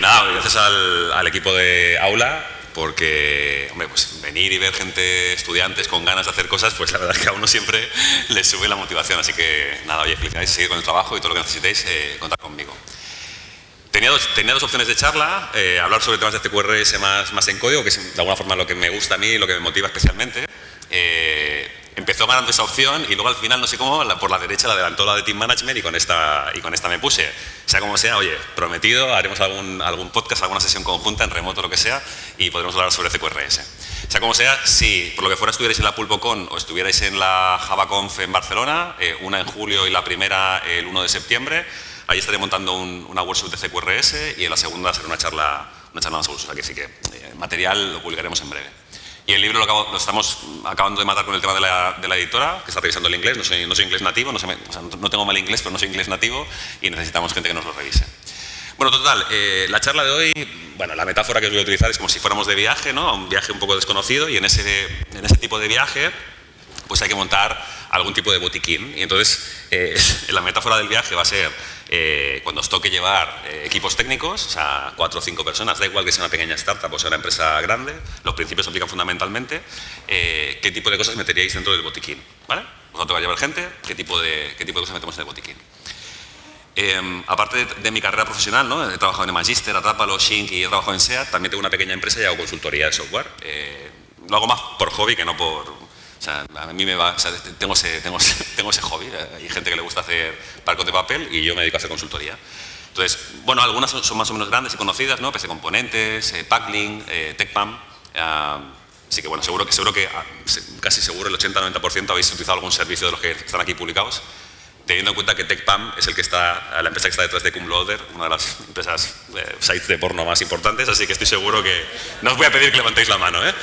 nada, gracias al equipo de Aula, porque, hombre, pues venir y ver gente, estudiantes con ganas de hacer cosas, pues la verdad es que a uno siempre le sube la motivación. Así que nada, oye, felicidades, seguir con el trabajo y todo lo que necesitéis, contad conmigo. Tenía dos opciones de charla, hablar sobre temas de CQRS más en código, que es de alguna forma lo que me gusta a mí y lo que me motiva especialmente. Empezó ganando esa opción y luego al final, no sé cómo, por la derecha la adelantó la de Team Management y con esta me puse. Sea como sea, oye, prometido, haremos algún podcast, alguna sesión conjunta, en remoto, lo que sea, y podremos hablar sobre CQRS. Sea como sea, si por lo que fuera estuvierais en la PulpoCon o estuvierais en la JavaConf en Barcelona, una en julio y la primera el 1 de septiembre, ahí estaré montando una workshop de CQRS y en la segunda será una charla más a uso. Así que material lo publicaremos en breve. Y el libro lo estamos acabando de matar con el tema de la editora, que está revisando el inglés. No soy inglés nativo, no tengo mal inglés, pero no soy inglés nativo y necesitamos gente que nos lo revise. Bueno, total, la charla de hoy, bueno, la metáfora que os voy a utilizar es como si fuéramos de viaje, ¿no? Un viaje un poco desconocido, y en ese tipo de viaje pues hay que montar algún tipo de botiquín. Y entonces la metáfora del viaje va a ser cuando os toque llevar equipos técnicos, o sea, 4 o 5 personas, da igual que sea una pequeña startup o sea una empresa grande, los principios se aplican fundamentalmente, qué tipo de cosas meteríais dentro del botiquín, ¿vale? Os va a tocar llevar gente, qué tipo de cosas metemos en el botiquín. Aparte de mi carrera profesional, ¿no? He trabajado en Magister, Atrápalo, Shink y he trabajado en SEAT, también tengo una pequeña empresa y hago consultoría de software. Lo hago más por hobby que no por... O sea, a mí me va... O sea, tengo ese hobby. Hay gente que le gusta hacer barcos de papel y yo me dedico a hacer consultoría. Entonces, bueno, algunas son más o menos grandes y conocidas, ¿no? PC Componentes, Packlink, TechPam. Así que, bueno, seguro que casi seguro el 80-90% habéis utilizado algún servicio de los que están aquí publicados. Teniendo en cuenta que TechPam es la empresa que está detrás de Cumloader, una de las empresas sites de porno más importantes, así que estoy seguro que no os voy a pedir que levantéis la mano, ¿eh?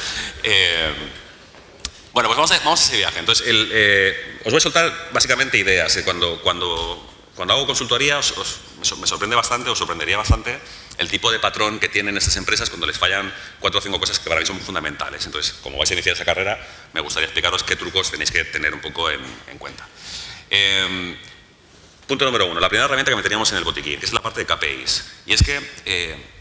Bueno, pues vamos a ese viaje. Entonces, os voy a soltar básicamente ideas. Cuando hago consultoría me sorprende bastante, os sorprendería bastante el tipo de patrón que tienen estas empresas cuando les fallan 4 o 5 cosas que para mí son fundamentales. Entonces, como vais a iniciar esa carrera, me gustaría explicaros qué trucos tenéis que tener un poco en cuenta. Punto número 1, la primera herramienta que meteríamos en el botiquín, que es la parte de KPIs. Y es que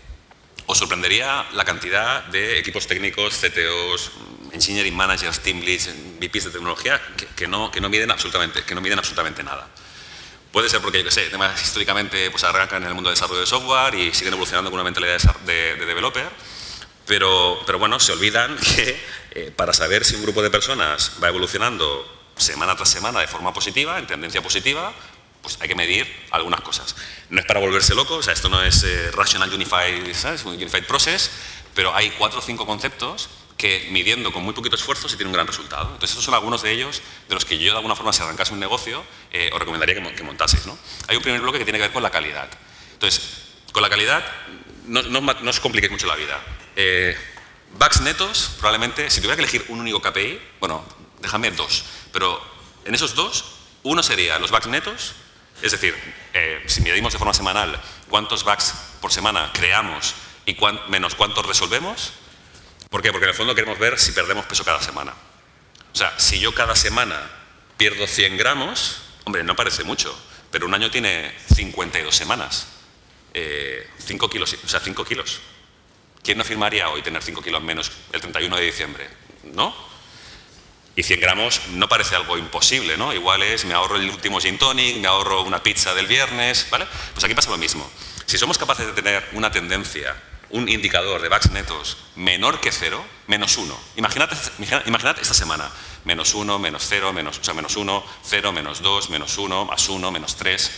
os sorprendería la cantidad de equipos técnicos, CTOs, Engineering Managers, Team Leads, VPs de tecnología que no miden absolutamente nada. Puede ser porque, yo qué sé, además históricamente pues arrancan en el mundo del desarrollo de software y siguen evolucionando con una mentalidad de developer, pero bueno, se olvidan que para saber si un grupo de personas va evolucionando semana tras semana de forma positiva, en tendencia positiva, pues hay que medir algunas cosas. No es para volverse loco, o sea, esto no es Rational Unified, ¿sabes? Unified Process, pero hay 4 o 5 conceptos que midiendo con muy poquito esfuerzo se tiene un gran resultado. Entonces, estos son algunos de ellos de los que yo, de alguna forma, si arrancase un negocio, os recomendaría que montaseis, ¿no? Hay un primer bloque que tiene que ver con la calidad. Entonces, con la calidad, no os compliquéis mucho la vida. Bugs netos, probablemente, si tuviera que elegir un único KPI, bueno, déjame 2, pero en esos 2, uno sería los bugs netos, es decir, si medimos de forma semanal cuántos bugs por semana creamos y menos cuántos resolvemos. ¿Por qué? Porque en el fondo queremos ver si perdemos peso cada semana. O sea, si yo cada semana pierdo 100 gramos, hombre, no parece mucho, pero un año tiene 52 semanas. 5 kilos, o sea, 5 kilos. ¿Quién no firmaría hoy tener 5 kilos menos el 31 de diciembre? ¿No? Y 100 gramos no parece algo imposible, ¿no? Igual me ahorro el último gin tonic, me ahorro una pizza del viernes, ¿vale? Pues aquí pasa lo mismo. Si somos capaces de tener una tendencia, un indicador de bugs netos menor que 0, menos 1. Imaginad esta semana. Menos 1, menos 0, o sea, menos 1, 0, menos 2, menos 1, más 1, menos 3.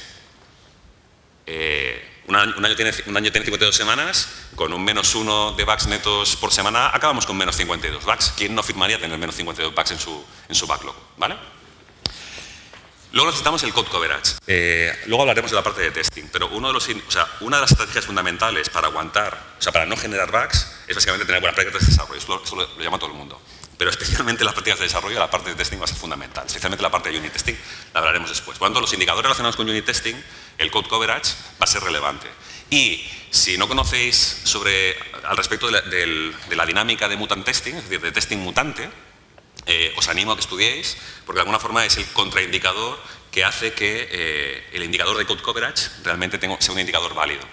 Un año tiene 52 semanas, con un menos 1 de bugs netos por semana, acabamos con menos 52 bugs. ¿Quién no firmaría tener menos 52 bugs en su backlog? ¿Vale? Luego necesitamos el code coverage. Luego hablaremos de la parte de testing, pero una de las estrategias fundamentales para aguantar, o sea, para no generar bugs, es básicamente tener buenas prácticas de desarrollo. Esto lo llama todo el mundo. Pero especialmente las prácticas de desarrollo, la parte de testing va a ser fundamental. Especialmente la parte de unit testing, la hablaremos después. Por lo tanto, los indicadores relacionados con unit testing, el code coverage, va a ser relevante. Y si no conocéis al respecto de la dinámica de mutant testing, es decir, de testing mutante, os animo a que estudiéis, porque de alguna forma es el contraindicador que hace que el indicador de code coverage realmente sea un indicador válido.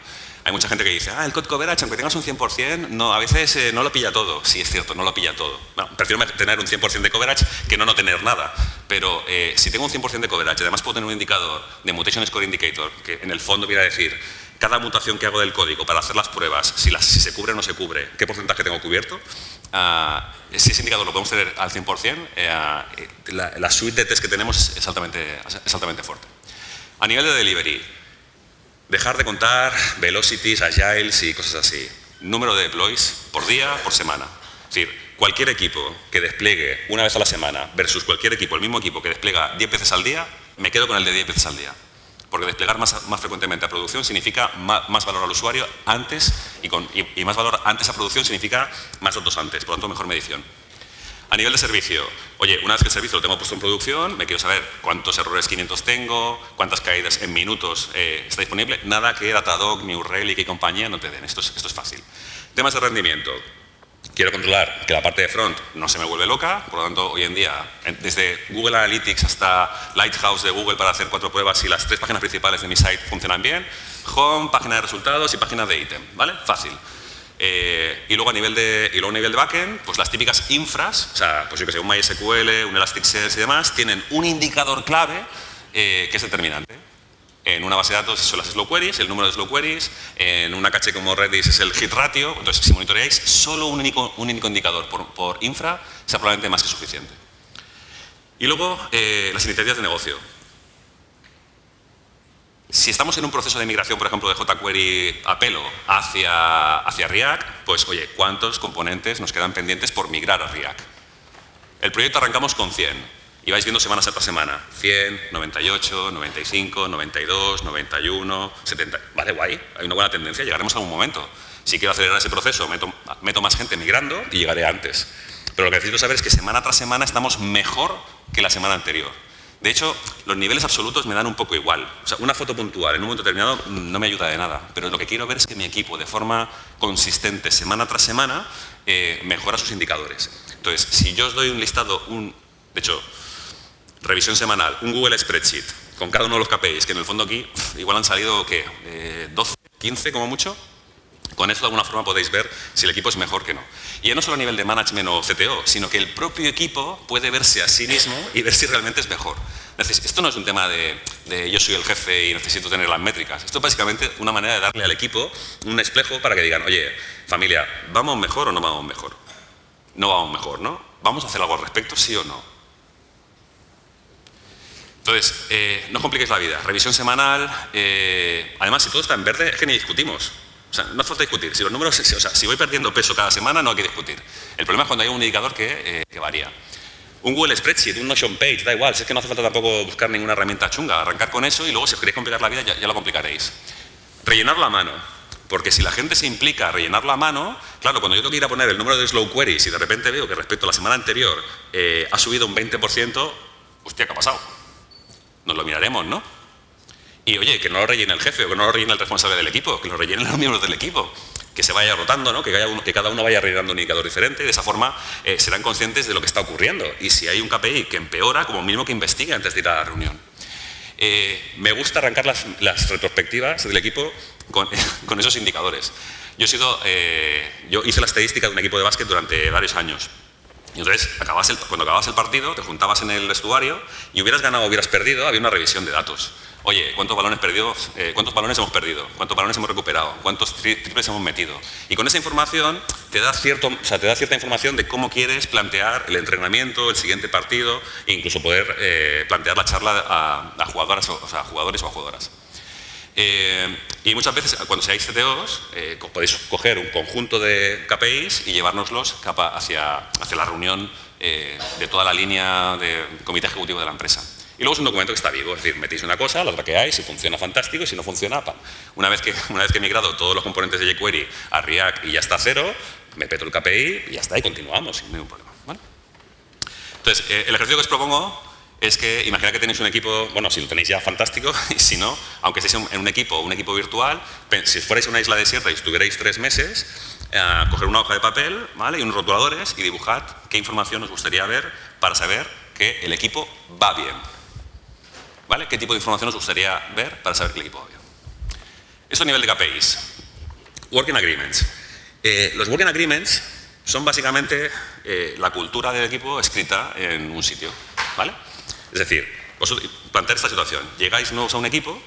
Hay mucha gente que dice, el code coverage, aunque tengas un 100%, no, a veces no lo pilla todo. Sí, es cierto, no lo pilla todo. Bueno, prefiero tener un 100% de coverage que no tener nada. Pero si tengo un 100% de coverage, además puedo tener un indicador de Mutation Score Indicator, que en el fondo viene a decir cada mutación que hago del código para hacer las pruebas, si se cubre o no se cubre, qué porcentaje tengo cubierto. Si ese indicador lo podemos tener al 100%, la suite de test que tenemos es altamente fuerte. A nivel de delivery, dejar de contar velocities, agiles y cosas así. Número de deploys por día, por semana. Es decir, cualquier equipo que despliegue una vez a la semana versus cualquier equipo, el mismo equipo que despliega 10 veces al día, me quedo con el de 10 veces al día. Porque desplegar más frecuentemente a producción significa más valor al usuario antes y más valor antes a producción significa más datos antes, por lo tanto mejor medición. A nivel de servicio, oye, una vez que el servicio lo tengo puesto en producción, me quiero saber cuántos errores 500 tengo, cuántas caídas en minutos está disponible, nada que Datadog, New Relic y compañía no te den, esto es fácil. Temas de rendimiento. Quiero controlar que la parte de front no se me vuelve loca, por lo tanto, hoy en día, desde Google Analytics hasta Lighthouse de Google para hacer 4 pruebas y las 3 páginas principales de mi site funcionan bien, Home, página de resultados y página de ítem, ¿vale? Fácil. Y luego a nivel de backend, pues las típicas infras, o sea, pues yo que sé, un MySQL, un Elasticsearch y demás, tienen un indicador clave que es determinante. En una base de datos son las slow queries, el número de slow queries, en una caché como Redis es el hit ratio, entonces si monitoreáis solo un único indicador por infra, sea probablemente más que suficiente. Y luego las iniciativas de negocio. Si estamos en un proceso de migración, por ejemplo, de jQuery a pelo hacia React, pues oye, ¿cuántos componentes nos quedan pendientes por migrar a React? El proyecto arrancamos con 100. Y vais viendo semana tras semana, 100, 98, 95, 92, 91, 70. Vale, guay, hay una buena tendencia, llegaremos a algún momento. Si quiero acelerar ese proceso, meto más gente migrando y llegaré antes. Pero lo que necesito saber es que semana tras semana estamos mejor que la semana anterior. De hecho, los niveles absolutos me dan un poco igual. O sea, una foto puntual en un momento determinado no me ayuda de nada. Pero lo que quiero ver es que mi equipo, de forma consistente, semana tras semana, mejora sus indicadores. Entonces, si yo os doy un listado, de hecho, revisión semanal, un Google Spreadsheet con cada uno de los KPIs, que en el fondo aquí igual han salido, ¿qué? 12, 15 como mucho. Con eso de alguna forma podéis ver si el equipo es mejor que no. Y ya no solo a nivel de management o CTO, sino que el propio equipo puede verse a sí mismo y ver si realmente es mejor. Esto no es un tema de yo soy el jefe y necesito tener las métricas. Esto es básicamente una manera de darle al equipo un espejo para que digan, oye, familia, ¿vamos mejor o no vamos mejor? No vamos mejor, ¿no? ¿Vamos a hacer algo al respecto, sí o no? Entonces, no os compliquéis la vida. Revisión semanal. Además, si todo está en verde, es que ni discutimos. O sea, no hace falta discutir. Si los números, o sea, si voy perdiendo peso cada semana, no hay que discutir. El problema es cuando hay un indicador que varía. Un Google Spreadsheet, un Notion Page, da igual. Si es que no hace falta tampoco buscar ninguna herramienta chunga. Arrancar con eso y luego, si os queréis complicar la vida, ya lo complicaréis. Rellenarlo a mano. Porque si la gente se implica a rellenarlo a mano, claro, cuando yo tengo que ir a poner el número de slow queries y de repente veo que respecto a la semana anterior ha subido un 20%, hostia, ¿qué ha pasado? Nos lo miraremos, ¿no? Y oye, que no lo rellene el jefe o que no lo rellene el responsable del equipo, que lo rellenen los miembros del equipo, que se vaya rotando, ¿no? Que cada uno vaya rellenando un indicador diferente y de esa forma serán conscientes de lo que está ocurriendo. Y si hay un KPI que empeora, como mínimo que investigue antes de ir a la reunión. Me gusta arrancar las retrospectivas del equipo con esos indicadores. Yo hice la estadística de un equipo de básquet durante varios años. Y entonces, cuando acababas el partido, te juntabas en el vestuario y hubieras ganado o hubieras perdido, había una revisión de datos. Oye, ¿cuántos balones hemos perdido? ¿Cuántos balones hemos recuperado? ¿Cuántos triples hemos metido? Y con esa información te da cierta información de cómo quieres plantear el entrenamiento, el siguiente partido e incluso poder plantear la charla a jugadores o a jugadoras. Y muchas veces, cuando seáis CTOs, podéis coger un conjunto de KPIs y llevárnoslos hacia la reunión de toda la línea del comité ejecutivo de la empresa. Y luego es un documento que está vivo, es decir, metéis una cosa, la traqueáis, si funciona fantástico y si no funciona, ¡pam! Una vez que he migrado todos los componentes de jQuery a React y ya está cero, me peto el KPI y ya está, y continuamos sin ningún problema, ¿vale? Entonces, el ejercicio que os propongo es que imaginad que tenéis un equipo, bueno, si lo tenéis ya, fantástico, y si no, aunque estéis en un equipo virtual, si fuerais a una isla desierta y estuvierais 3 meses, coger una hoja de papel, ¿vale? Y unos rotuladores y dibujad qué información os gustaría ver para saber que el equipo va bien. ¿Vale? ¿Qué tipo de información os gustaría ver para saber que el equipo va bien? Eso a nivel de KPIs. Working agreements. Los working agreements son básicamente la cultura del equipo escrita en un sitio, ¿vale? Es decir, vosotros plantear esta situación. Llegáis nuevos a un equipo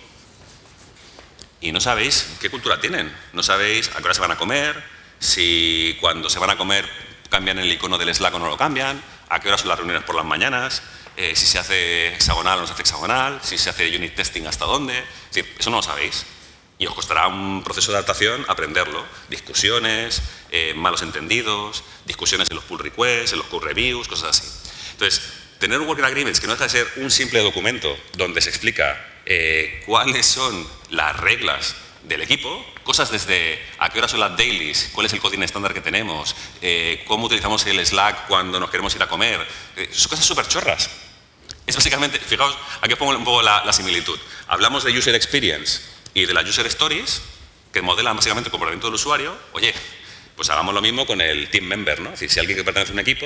y no sabéis qué cultura tienen. No sabéis a qué hora se van a comer, si cuando se van a comer cambian el icono del Slack o no lo cambian, a qué hora son las reuniones por las mañanas, si se hace hexagonal o no se hace hexagonal, si se hace unit testing hasta dónde. Es decir, eso no lo sabéis. Y os costará un proceso de adaptación aprenderlo. Discusiones, malos entendidos, discusiones en los pull requests, en los code reviews, cosas así. Entonces, tener un working agreement que no deja de ser un simple documento donde se explica cuáles son las reglas del equipo, cosas desde a qué hora son las dailies, cuál es el coding estándar que tenemos, cómo utilizamos el Slack cuando nos queremos ir a comer, son cosas súper chorras. Es básicamente, fijaos, aquí pongo un poco la similitud. Hablamos de user experience y de las user stories, que modelan básicamente el comportamiento del usuario. Oye, pues hagamos lo mismo con el team member, ¿no? Es decir, si alguien que pertenece a un equipo,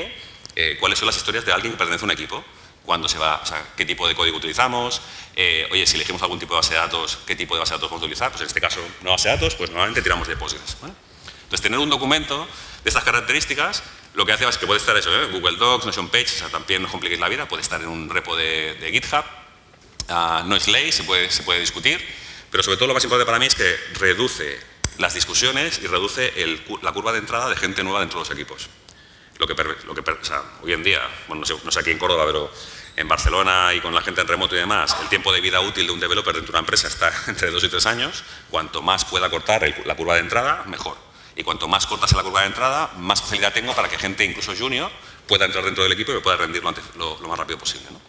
¿cuáles son las historias de alguien que pertenece a un equipo? ¿Cuándo se va? O sea, ¿qué tipo de código utilizamos? Oye, si elegimos algún tipo de base de datos, ¿qué tipo de base de datos vamos a utilizar? Pues en este caso, no base de datos, pues normalmente tiramos de Postgres, ¿vale? Entonces, tener un documento de estas características, lo que hace es que puede estar eso, Google Docs, Notion Page, o sea, también no os compliquéis la vida, puede estar en un repo de GitHub, no es ley, se puede discutir, pero sobre todo lo más importante para mí es que reduce las discusiones y reduce la curva de entrada de gente nueva dentro de los equipos. O sea, hoy en día, bueno, no sé aquí en Córdoba, pero en Barcelona y con la gente en remoto y demás, el tiempo de vida útil de un developer dentro de una empresa está entre 2 y 3 años. Cuanto más pueda cortar la curva de entrada, mejor. Y cuanto más corta sea la curva de entrada, más facilidad tengo para que gente, incluso junior, pueda entrar dentro del equipo y me pueda rendir lo más rápido posible, ¿no?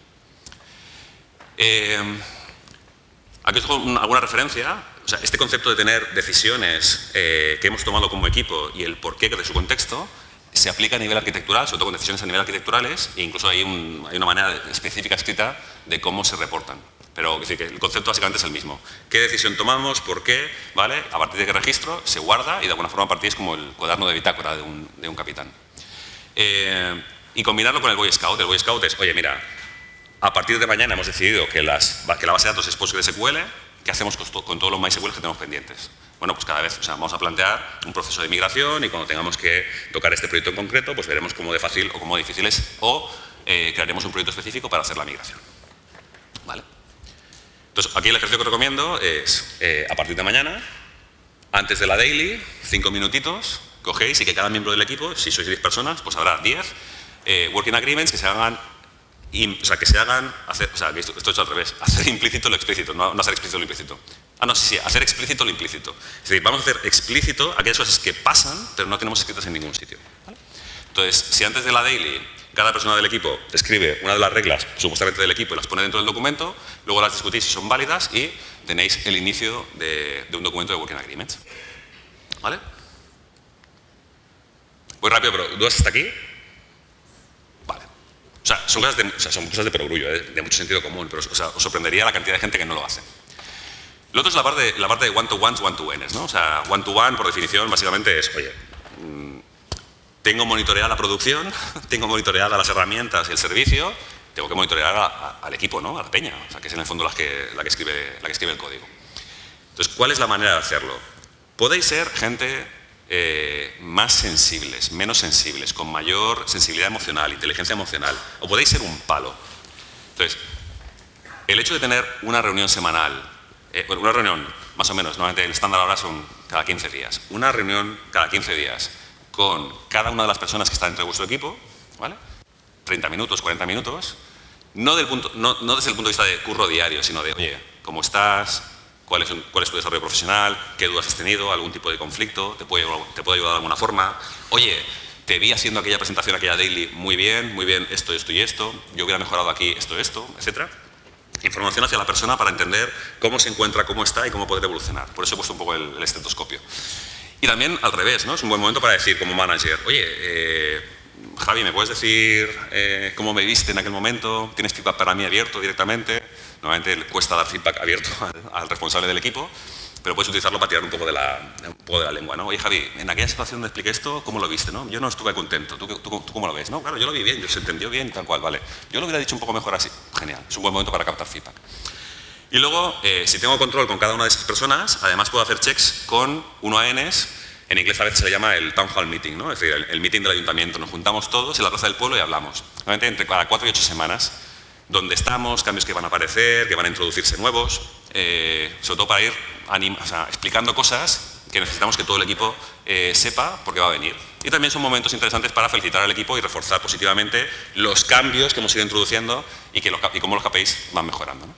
Aquí os dejo alguna referencia. O sea, este concepto de tener decisiones que hemos tomado como equipo y el porqué de su contexto se aplica a nivel arquitectural, sobre todo con decisiones a nivel arquitecturales, e incluso hay una manera específica escrita de cómo se reportan. Pero es decir, que el concepto básicamente es el mismo. ¿Qué decisión tomamos? ¿Por qué? ¿Vale? A partir de qué registro se guarda y de alguna forma a partir es como el cuaderno de bitácora de un capitán. Y combinarlo con el Boy Scout. El Boy Scout es, oye, mira, a partir de mañana hemos decidido que la base de datos es PostgreSQL. ¿Qué hacemos con todos los MySQL que tenemos pendientes? Bueno, pues cada vez, o sea, vamos a plantear un proceso de migración y cuando tengamos que tocar este proyecto en concreto, pues veremos cómo de fácil o cómo de difícil es o crearemos un proyecto específico para hacer la migración. ¿Vale? Entonces, aquí el ejercicio que os recomiendo es, a partir de mañana, antes de la daily, 5 minutitos, cogéis y que cada miembro del equipo, si sois 10 personas, pues habrá 10 working agreements que se hagan esto es al revés, hacer implícito lo explícito, no hacer explícito lo implícito. Hacer explícito lo implícito. Es decir, vamos a hacer explícito aquellas cosas que pasan, pero no tenemos escritas en ningún sitio. ¿Vale? Entonces, si antes de la daily cada persona del equipo escribe una de las reglas supuestamente del equipo y las pone dentro del documento, luego las discutís si son válidas y tenéis el inicio de un documento de Working Agreements. ¿Vale? Voy rápido, pero ¿dudas hasta aquí? Vale. O sea, son cosas de perogrullo, de mucho sentido común, pero o sea, os sorprendería la cantidad de gente que no lo hace. Lo otro es la parte de one-to-ones, one-to-ones, ¿no? O sea, one-to-one, por definición, básicamente es, oye, tengo monitoreada la producción, tengo monitoreada las herramientas y el servicio, tengo que monitorear al equipo, ¿no? A la peña, o sea, que es en el fondo la que escribe el código. Entonces, ¿cuál es la manera de hacerlo? Podéis ser gente más sensibles, menos sensibles, con mayor sensibilidad emocional, inteligencia emocional, o podéis ser un palo. Entonces, el hecho de tener una reunión semanal, una reunión más o menos, normalmente el estándar ahora son cada 15 días, una reunión cada 15 días con cada una de las personas que están dentro de vuestro equipo, ¿vale? 30 minutos, 40 minutos, no desde el punto de vista de curro diario, sino de, oye, ¿cómo estás? ¿Cuál es tu desarrollo profesional? ¿Qué dudas has tenido? ¿Algún tipo de conflicto? ¿Te puedo ayudar de alguna forma? Oye, te vi haciendo aquella presentación, aquella daily, muy bien, esto y esto, yo hubiera mejorado aquí esto, etcétera. Información hacia la persona para entender cómo se encuentra, cómo está y cómo poder evolucionar. Por eso he puesto un poco el estetoscopio. Y también al revés, ¿no? Es un buen momento para decir como manager, oye, Javi, ¿me puedes decir cómo me viste en aquel momento? ¿Tienes feedback para mí abierto directamente? Normalmente le cuesta dar feedback abierto al responsable del equipo, pero puedes utilizarlo para tirar un poco de la lengua, ¿no? Oye, Javi, en aquella situación donde expliqué esto, ¿cómo lo viste, no? Yo no estuve contento. ¿Tú cómo lo ves? No, claro, yo lo vi bien, se entendió bien y tal cual, vale. Yo lo hubiera dicho un poco mejor así. Genial, es un buen momento para captar feedback. Y luego, si tengo control con cada una de esas personas, además puedo hacer checks con 1ANs En inglés a veces se le llama el town hall meeting, ¿no? Es decir, el meeting del ayuntamiento. Nos juntamos todos en la plaza del pueblo y hablamos. Normalmente entre cada 4 y 8 semanas, donde estamos, cambios que van a aparecer, que van a introducirse nuevos, sobre todo para ir explicando cosas que necesitamos que todo el equipo sepa porque va a venir. Y también son momentos interesantes para felicitar al equipo y reforzar positivamente los cambios que hemos ido introduciendo y cómo los KPIs van mejorando, ¿no?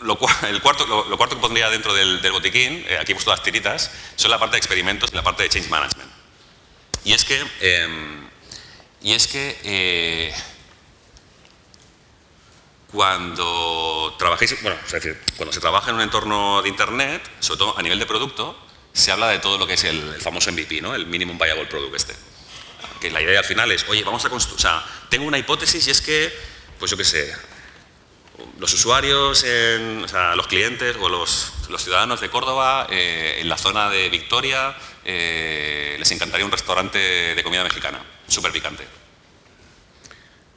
Lo cuarto que pondría dentro del botiquín, aquí he puesto las tiritas, son la parte de experimentos y la parte de change management. Y es que cuando trabajéis, bueno, es decir, cuando se trabaja en un entorno de Internet, sobre todo a nivel de producto, se habla de todo lo que es el famoso MVP, ¿no? El Minimum Viable Product Que la idea al final es, oye, vamos a construir, o sea, tengo una hipótesis y es que, pues yo qué sé, los usuarios, los clientes o los ciudadanos de Córdoba, en la zona de Victoria, les encantaría un restaurante de comida mexicana, súper picante.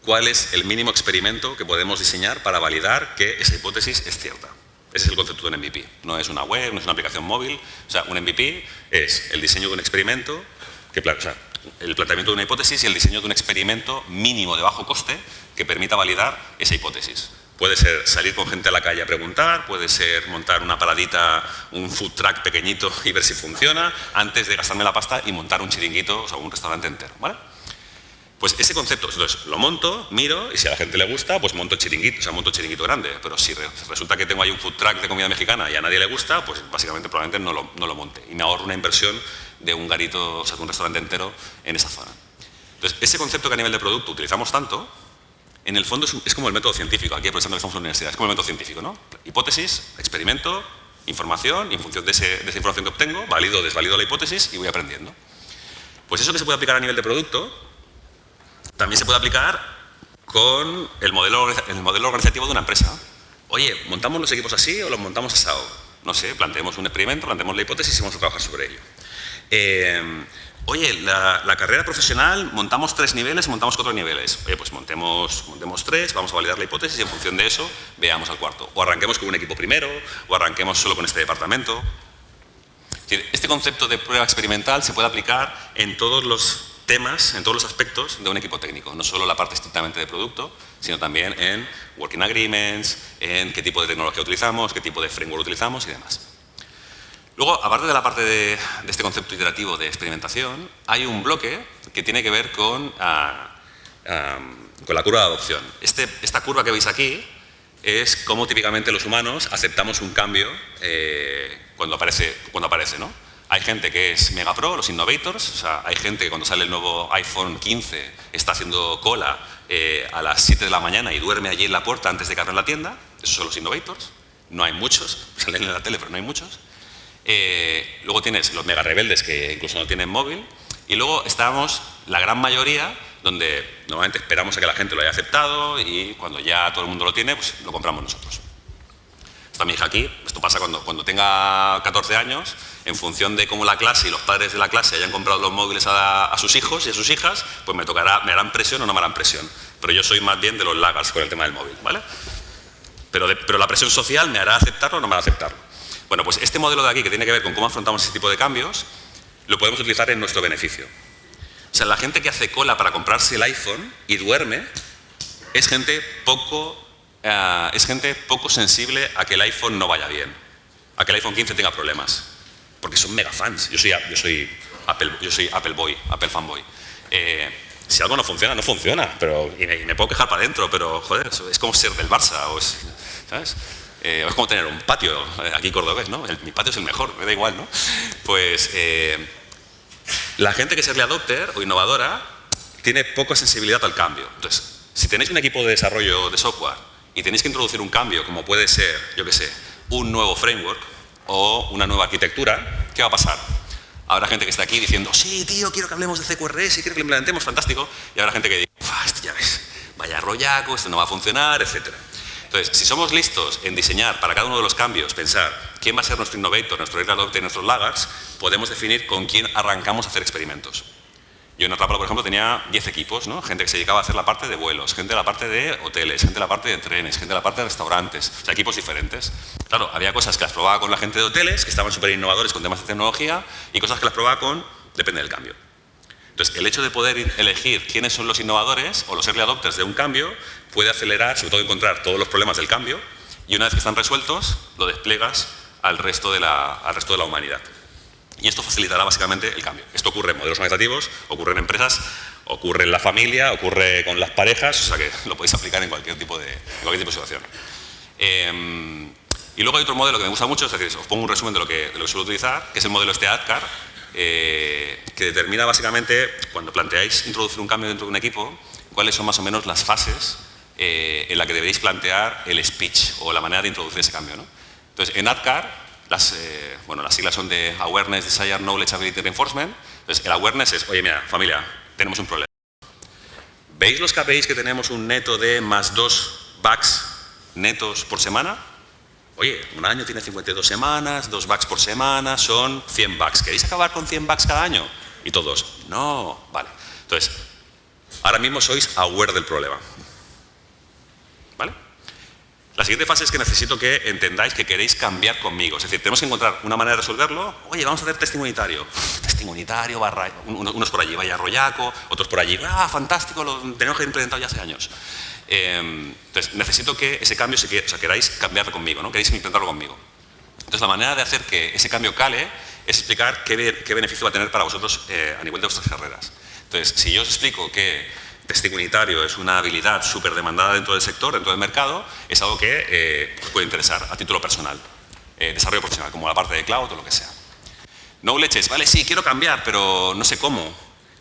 ¿Cuál es el mínimo experimento que podemos diseñar para validar que esa hipótesis es cierta? Ese es el concepto de un MVP. No es una web, no es una aplicación móvil. O sea, un MVP es el diseño de un experimento, el planteamiento de una hipótesis y el diseño de un experimento mínimo de bajo coste que permita validar esa hipótesis. Puede ser salir con gente a la calle a preguntar, puede ser montar una paradita, un food truck pequeñito y ver si funciona, antes de gastarme la pasta y montar un chiringuito, o sea, un restaurante entero, ¿vale? Pues ese concepto, entonces lo monto, miro y si a la gente le gusta, pues monto chiringuito, o sea, monto chiringuito grande. Pero si resulta que tengo ahí un food truck de comida mexicana y a nadie le gusta, pues básicamente probablemente no lo monte. Y me ahorro una inversión de un garito, o sea, de un restaurante entero en esa zona. Entonces, ese concepto que a nivel de producto utilizamos tanto, en el fondo es como el método científico. Aquí aprovechando que estamos en la universidad, es como el método científico, ¿no? Hipótesis, experimento, información, y en función de esa información que obtengo, valido o desvalido la hipótesis y voy aprendiendo. Pues eso que se puede aplicar a nivel de producto, también se puede aplicar con el modelo organizativo de una empresa. Oye, ¿montamos los equipos así o los montamos asado? No sé, planteemos un experimento, planteemos la hipótesis y vamos a trabajar sobre ello. Oye, la carrera profesional, ¿montamos 3 niveles o montamos 4 niveles? Oye, pues montemos 3, vamos a validar la hipótesis y en función de eso veamos al cuarto. O arranquemos con un equipo primero, o arranquemos solo con este departamento. Este concepto de prueba experimental se puede aplicar en todos los temas, en todos los aspectos de un equipo técnico, no solo la parte estrictamente de producto, sino también en working agreements, en qué tipo de tecnología utilizamos, qué tipo de framework utilizamos y demás. Luego, aparte de la parte de este concepto iterativo de experimentación, hay un bloque que tiene que ver con la curva de adopción. Esta curva que veis aquí es cómo típicamente los humanos aceptamos un cambio cuando aparece, ¿no? Hay gente que es mega pro, los innovators, o sea, hay gente que cuando sale el nuevo iPhone 15 está haciendo cola a las 7 de la mañana y duerme allí en la puerta antes de que abran la tienda. Esos son los innovators. No hay muchos, salen en la tele, pero no hay muchos. Luego tienes los mega rebeldes que incluso no tienen móvil. Y luego estamos la gran mayoría donde normalmente esperamos a que la gente lo haya aceptado y cuando ya todo el mundo lo tiene, pues lo compramos nosotros. Está mi hija aquí, esto pasa cuando tenga 14 años, en función de cómo la clase y los padres de la clase hayan comprado los móviles a sus hijos y a sus hijas, pues me harán presión o no me harán presión. Pero yo soy más bien de los laggards con el tema del móvil, ¿vale? Pero la presión social me hará aceptarlo o no me hará aceptarlo. Bueno, pues este modelo de aquí que tiene que ver con cómo afrontamos ese tipo de cambios, lo podemos utilizar en nuestro beneficio. O sea, la gente que hace cola para comprarse el iPhone y duerme es gente poco sensible a que el iPhone no vaya bien, a que el iPhone 15 tenga problemas, porque son mega fans. Yo soy Apple boy, Apple fanboy. Si algo no funciona, no funciona, y me puedo quejar para adentro, pero joder, eso es como ser del Barça, ¿sabes? Es como tener un patio aquí cordobés, ¿no? Mi patio es el mejor, me da igual, ¿no? Pues la gente que es early adopter o innovadora tiene poca sensibilidad al cambio. Entonces, si tenéis un equipo de desarrollo de software y tenéis que introducir un cambio como puede ser, yo qué sé, un nuevo framework o una nueva arquitectura, ¿qué va a pasar? Habrá gente que está aquí diciendo, sí, tío, quiero que hablemos de CQRS y quiero que lo implementemos, fantástico. Y habrá gente que dice, esto ya ves, vaya rollaco, esto no va a funcionar, etc. Entonces, si somos listos en diseñar para cada uno de los cambios, pensar quién va a ser nuestro innovator, nuestro early adopter y nuestros laggards, podemos definir con quién arrancamos a hacer experimentos. Yo en Atrápalo, por ejemplo, tenía 10 equipos, ¿no? Gente que se dedicaba a hacer la parte de vuelos, gente de la parte de hoteles, gente de la parte de trenes, gente de la parte de restaurantes, o sea, equipos diferentes. Claro, había cosas que las probaba con la gente de hoteles, que estaban súper innovadores con temas de tecnología, y cosas que las probaba con, depende del cambio. Entonces, el hecho de poder elegir quiénes son los innovadores o los early adopters de un cambio puede acelerar, sobre todo encontrar todos los problemas del cambio, y una vez que están resueltos, lo despliegas al resto de la humanidad. Y esto facilitará básicamente el cambio. Esto ocurre en modelos organizativos, ocurre en empresas, ocurre en la familia, ocurre con las parejas, o sea que lo podéis aplicar en cualquier tipo de situación. Y luego hay otro modelo que me gusta mucho, es decir, os pongo un resumen de lo que suelo utilizar, que es el modelo ADKAR, que determina básicamente, cuando planteáis introducir un cambio dentro de un equipo, cuáles son más o menos las fases en las que deberéis plantear el speech o la manera de introducir ese cambio, ¿no? Entonces, en ADKAR, las siglas son de Awareness, Desire, Knowledge, Ability, Reinforcement. Entonces, el Awareness es, oye, mira, familia, tenemos un problema. ¿Veis los KPIs que tenemos un neto de más 2 bugs netos por semana? Oye, un año tiene 52 semanas, 2 bugs por semana, son 100 bugs. ¿Queréis acabar con 100 bugs cada año? Y todos, no, vale. Entonces, ahora mismo sois aware del problema. ¿Vale? La siguiente fase es que necesito que entendáis que queréis cambiar conmigo. Es decir, tenemos que encontrar una manera de resolverlo. Oye, vamos a hacer testing unitario. Testing unitario, unos por allí, vaya rollaco, otros por allí. ¡Ah, fantástico! Lo tenemos que implementar ya hace años. Entonces, necesito que ese cambio, queráis cambiarlo conmigo, ¿no? Queréis implementarlo conmigo. Entonces, la manera de hacer que ese cambio cale es explicar qué beneficio va a tener para vosotros a nivel de vuestras carreras. Entonces, si yo os explico que testing unitario es una habilidad súper demandada dentro del sector, dentro del mercado, es algo que os puede interesar a título personal, desarrollo profesional, como la parte de cloud o lo que sea. Knowledge es, vale, sí, quiero cambiar, pero no sé cómo.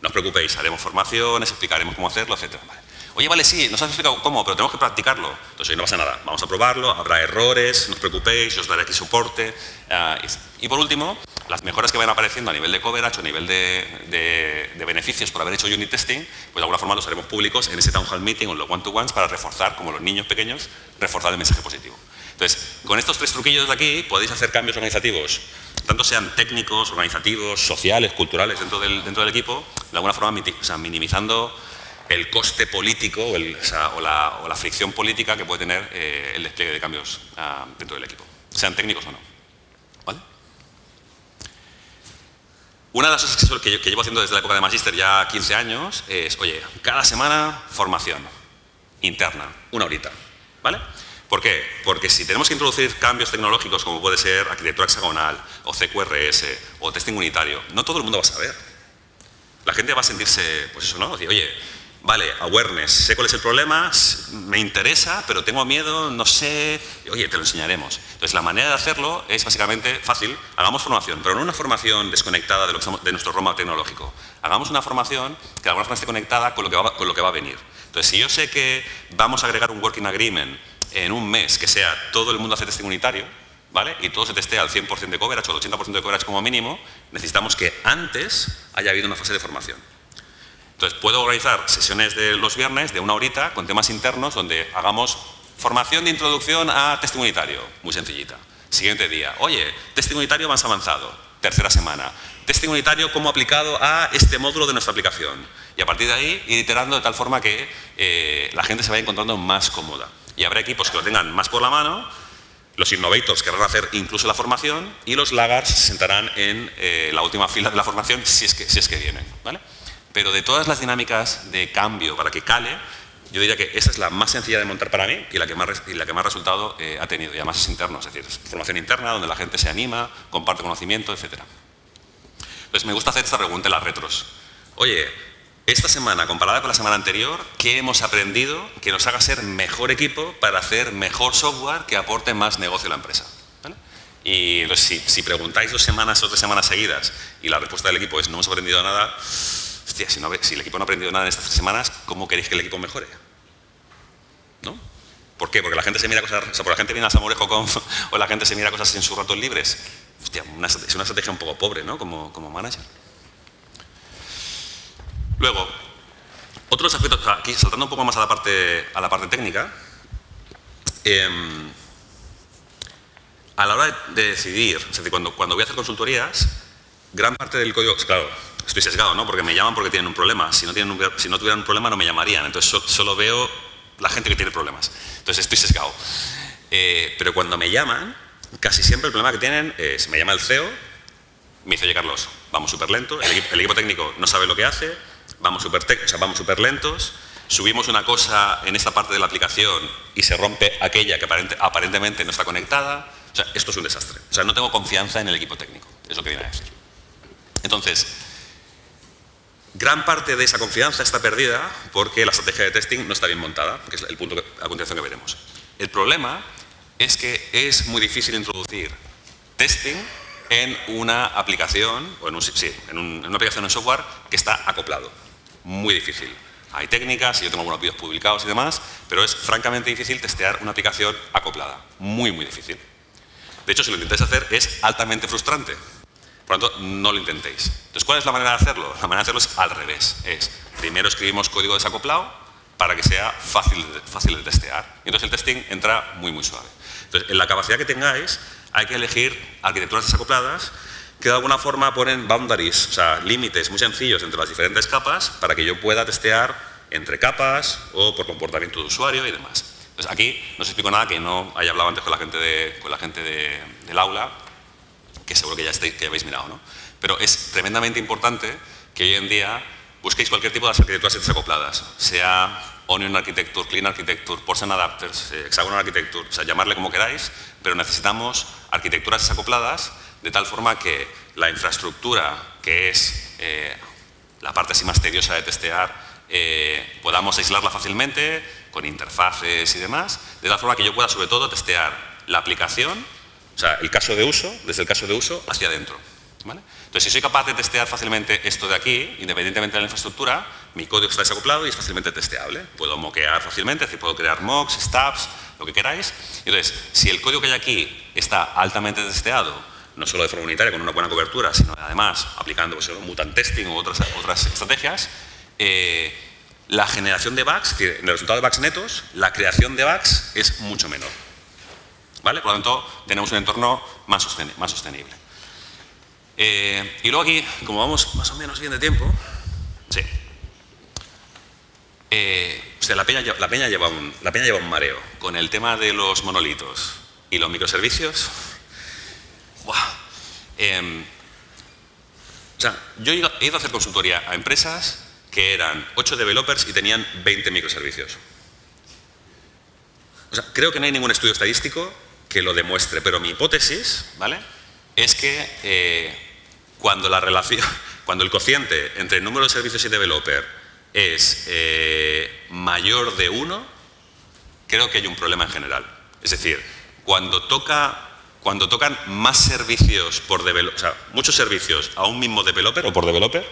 No os preocupéis, haremos formaciones, explicaremos cómo hacerlo, etc. Vale. Oye, vale, sí, nos has explicado cómo, pero tenemos que practicarlo. Entonces, no pasa nada, vamos a probarlo, habrá errores, no os preocupéis, yo os daré aquí soporte. Y por último, las mejoras que vayan apareciendo a nivel de coverage o a nivel de beneficios por haber hecho unit testing, pues de alguna forma los haremos públicos en ese town hall meeting o en los one-to-ones para reforzar, como los niños pequeños, reforzar el mensaje positivo. Entonces, con estos 3 truquillos de aquí podéis hacer cambios organizativos, tanto sean técnicos, organizativos, sociales, culturales dentro del equipo, de alguna forma minimizando el coste político o la fricción política que puede tener el despliegue de cambios dentro del equipo, sean técnicos o no. ¿Vale? Una de las cosas que llevo haciendo desde la época de Magister ya 15 años es, oye, cada semana formación interna, 1 horita, ¿vale? ¿Por qué? Porque si tenemos que introducir cambios tecnológicos como puede ser arquitectura hexagonal o CQRS o testing unitario, no todo el mundo va a saber. La gente va a sentirse, pues eso, ¿no? Decir, oye, vale, awareness, sé cuál es el problema, me interesa, pero tengo miedo, no sé, oye, te lo enseñaremos. Entonces, la manera de hacerlo es básicamente fácil, hagamos formación, pero no una formación desconectada de nuestro roadmap tecnológico. Hagamos una formación que de alguna forma esté conectada con lo que va a venir. Entonces, si yo sé que vamos a agregar un working agreement en un mes que sea todo el mundo hace testing unitario, ¿vale? Y todo se testea al 100% de coverage o al 80% de coverage como mínimo, necesitamos que antes haya habido una fase de formación. Entonces, puedo organizar sesiones de los viernes de 1 horita con temas internos donde hagamos formación de introducción a testing unitario, muy sencillita. Siguiente día, oye, testing unitario más avanzado, 3ª semana. Testing unitario como aplicado a este módulo de nuestra aplicación. Y a partir de ahí, ir iterando de tal forma que la gente se vaya encontrando más cómoda. Y habrá equipos que lo tengan más por la mano, los innovators querrán hacer incluso la formación y los laggards se sentarán en la última fila de la formación si es que vienen, ¿vale? Pero de todas las dinámicas de cambio para que cale, yo diría que esa es la más sencilla de montar para mí y la que más resultado ha tenido. Y además es interno, es decir, es formación interna donde la gente se anima, comparte conocimiento, etc. Entonces me gusta hacer esta pregunta en las retros. Oye, esta semana comparada con la semana anterior, ¿qué hemos aprendido que nos haga ser mejor equipo para hacer mejor software que aporte más negocio a la empresa? ¿Vale? Y si preguntáis 2 semanas o 3 semanas seguidas y la respuesta del equipo es no hemos aprendido nada, hostia, si el equipo no ha aprendido nada en estas 3 semanas, ¿cómo queréis que el equipo mejore? ¿No? ¿Por qué? Porque la gente se mira cosas, o sea, porque la gente viene a Samorejo o la gente se mira cosas en sus ratos libres. Hostia, es una estrategia un poco pobre, ¿no? Como manager. Luego, otros aspectos, aquí saltando un poco más a la parte técnica, a la hora de decidir, es decir, cuando voy a hacer consultorías, gran parte del código, claro, estoy sesgado, ¿no? Porque me llaman porque tienen un problema. Si no tuvieran un problema no me llamarían. Entonces solo veo la gente que tiene problemas. Entonces estoy sesgado. Pero cuando me llaman, casi siempre el problema que tienen es, me llama el CEO, me dice, oye Carlos, vamos súper lento, el equipo técnico no sabe lo que hace, vamos súper lentos, subimos una cosa en esta parte de la aplicación y se rompe aquella que aparentemente no está conectada. O sea, esto es un desastre. O sea, no tengo confianza en el equipo técnico. Es lo que viene a decir. Entonces, gran parte de esa confianza está perdida porque la estrategia de testing no está bien montada, que es el punto a continuación que veremos. El problema es que es muy difícil introducir testing en una aplicación, o en una aplicación en software que está acoplado. Muy difícil. Hay técnicas, y yo tengo algunos vídeos publicados y demás, pero es francamente difícil testear una aplicación acoplada. Muy, muy difícil. De hecho, si lo intentáis hacer, es altamente frustrante. Por lo tanto, no lo intentéis. Entonces, ¿cuál es la manera de hacerlo? La manera de hacerlo es al revés. Primero escribimos código desacoplado para que sea fácil de testear. Y entonces el testing entra muy, muy suave. Entonces, en la capacidad que tengáis, hay que elegir arquitecturas desacopladas que de alguna forma ponen boundaries, o sea, límites muy sencillos entre las diferentes capas para que yo pueda testear entre capas o por comportamiento de usuario y demás. Entonces, aquí no os explico nada que no haya hablado antes con la gente del aula, que seguro que ya habéis mirado, ¿no? Pero es tremendamente importante que hoy en día busquéis cualquier tipo de arquitecturas desacopladas, sea Onion Architecture, Clean Architecture, Portion Adapters, Hexagonal Architecture, o sea, llamarle como queráis, pero necesitamos arquitecturas desacopladas de tal forma que la infraestructura, que es la parte así más tediosa de testear, podamos aislarla fácilmente con interfaces y demás, de tal forma que yo pueda sobre todo testear la aplicación, o sea, el caso de uso, desde el caso de uso hacia adentro, ¿vale? Entonces, si soy capaz de testear fácilmente esto de aquí, independientemente de la infraestructura, mi código está desacoplado y es fácilmente testeable. Puedo moquear fácilmente, es decir, puedo crear mocks, stubs, lo que queráis. Entonces, si el código que hay aquí está altamente testeado, no solo de forma unitaria, con una buena cobertura, sino además aplicando pues, mutant testing u otras estrategias, la generación de bugs, es decir, en el resultado de bugs netos, la creación de bugs es mucho menor, ¿vale? Por lo tanto, tenemos un entorno más sostenible. Y luego aquí, como vamos más o menos bien de tiempo, sí. La peña lleva un mareo con el tema de los monolitos y los microservicios. Wow. Yo he ido a hacer consultoría a empresas que eran 8 developers y tenían 20 microservicios. O sea, creo que no hay ningún estudio estadístico que lo demuestre, pero mi hipótesis, ¿vale?, es que cuando el cociente entre el número de servicios y developer es mayor de 1, creo que hay un problema en general. Es decir, cuando tocan más servicios por developer, o sea, muchos servicios a un mismo developer o por developer,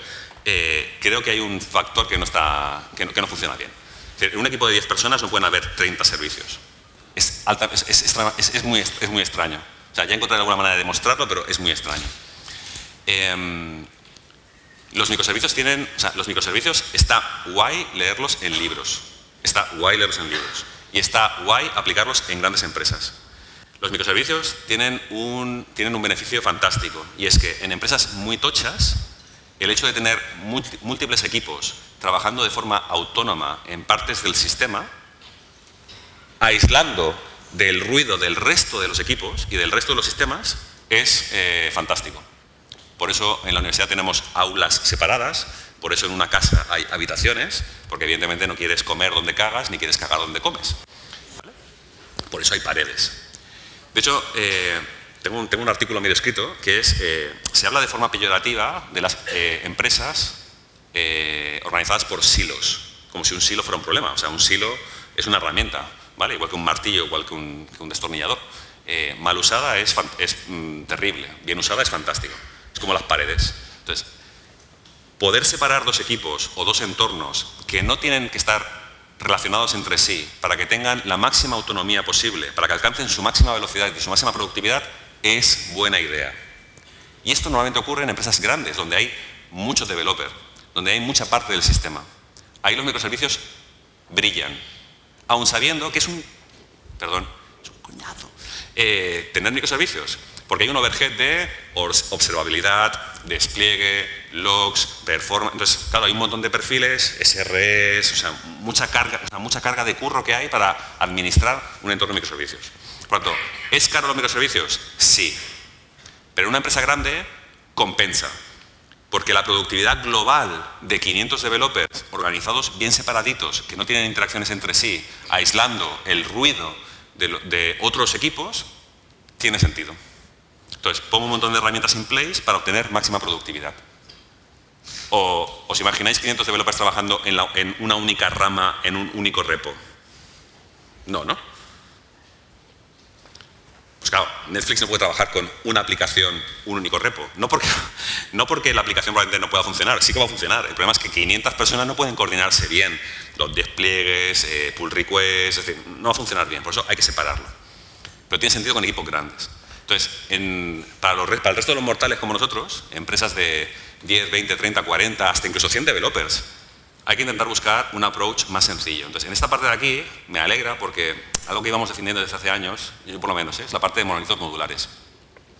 creo que hay un factor que no funciona bien. Es decir, en un equipo de 10 personas no pueden haber 30 servicios. Es muy extraño. O sea, ya encontraré alguna manera de demostrarlo, pero es muy extraño. Los microservicios está guay leerlos en libros. Y está guay aplicarlos en grandes empresas. Los microservicios tienen un beneficio fantástico, y es que en empresas muy tochas, el hecho de tener múltiples equipos trabajando de forma autónoma en partes del sistema, aislando del ruido del resto de los equipos y del resto de los sistemas, es fantástico. Por eso en la universidad tenemos aulas separadas, por eso en una casa hay habitaciones, porque evidentemente no quieres comer donde cagas ni quieres cagar donde comes, ¿vale? Por eso hay paredes. De hecho, tengo un artículo medio escrito que es, se habla de forma peyorativa de las empresas organizadas por silos, como si un silo fuera un problema. O sea, un silo es una herramienta, ¿vale? Igual que un martillo, igual que un destornillador. Mal usada es terrible, bien usada es fantástico. Es como las paredes. Entonces, poder separar dos equipos o dos entornos que no tienen que estar relacionados entre sí para que tengan la máxima autonomía posible, para que alcancen su máxima velocidad y su máxima productividad, es buena idea. Y esto normalmente ocurre en empresas grandes, donde hay muchos developers, donde hay mucha parte del sistema. Ahí los microservicios brillan, aun sabiendo que es un coñazo tener microservicios. Porque hay un overhead de observabilidad, despliegue, logs, performance. Entonces, claro, hay un montón de perfiles, SREs, o sea, mucha carga de curro que hay para administrar un entorno de microservicios. Por lo tanto, ¿es caro los microservicios? Sí. Pero en una empresa grande compensa. Porque la productividad global de 500 developers organizados bien separaditos, que no tienen interacciones entre sí, aislando el ruido de otros equipos, tiene sentido. Entonces, pongo un montón de herramientas in place para obtener máxima productividad. ¿O os imagináis 500 developers trabajando en una única rama, en un único repo? No, ¿no? Pues claro, Netflix no puede trabajar con una aplicación, un único repo. No porque la aplicación probablemente no pueda funcionar, sí que va a funcionar. El problema es que 500 personas no pueden coordinarse bien. Los despliegues, pull requests, es decir, no va a funcionar bien. Por eso hay que separarlo. Pero tiene sentido con equipos grandes. Entonces, para el resto de los mortales como nosotros, empresas de 10, 20, 30, 40, hasta incluso 100 developers, hay que intentar buscar un approach más sencillo. Entonces, en esta parte de aquí me alegra porque algo que íbamos defendiendo desde hace años, yo por lo menos, es la parte de monolitos modulares.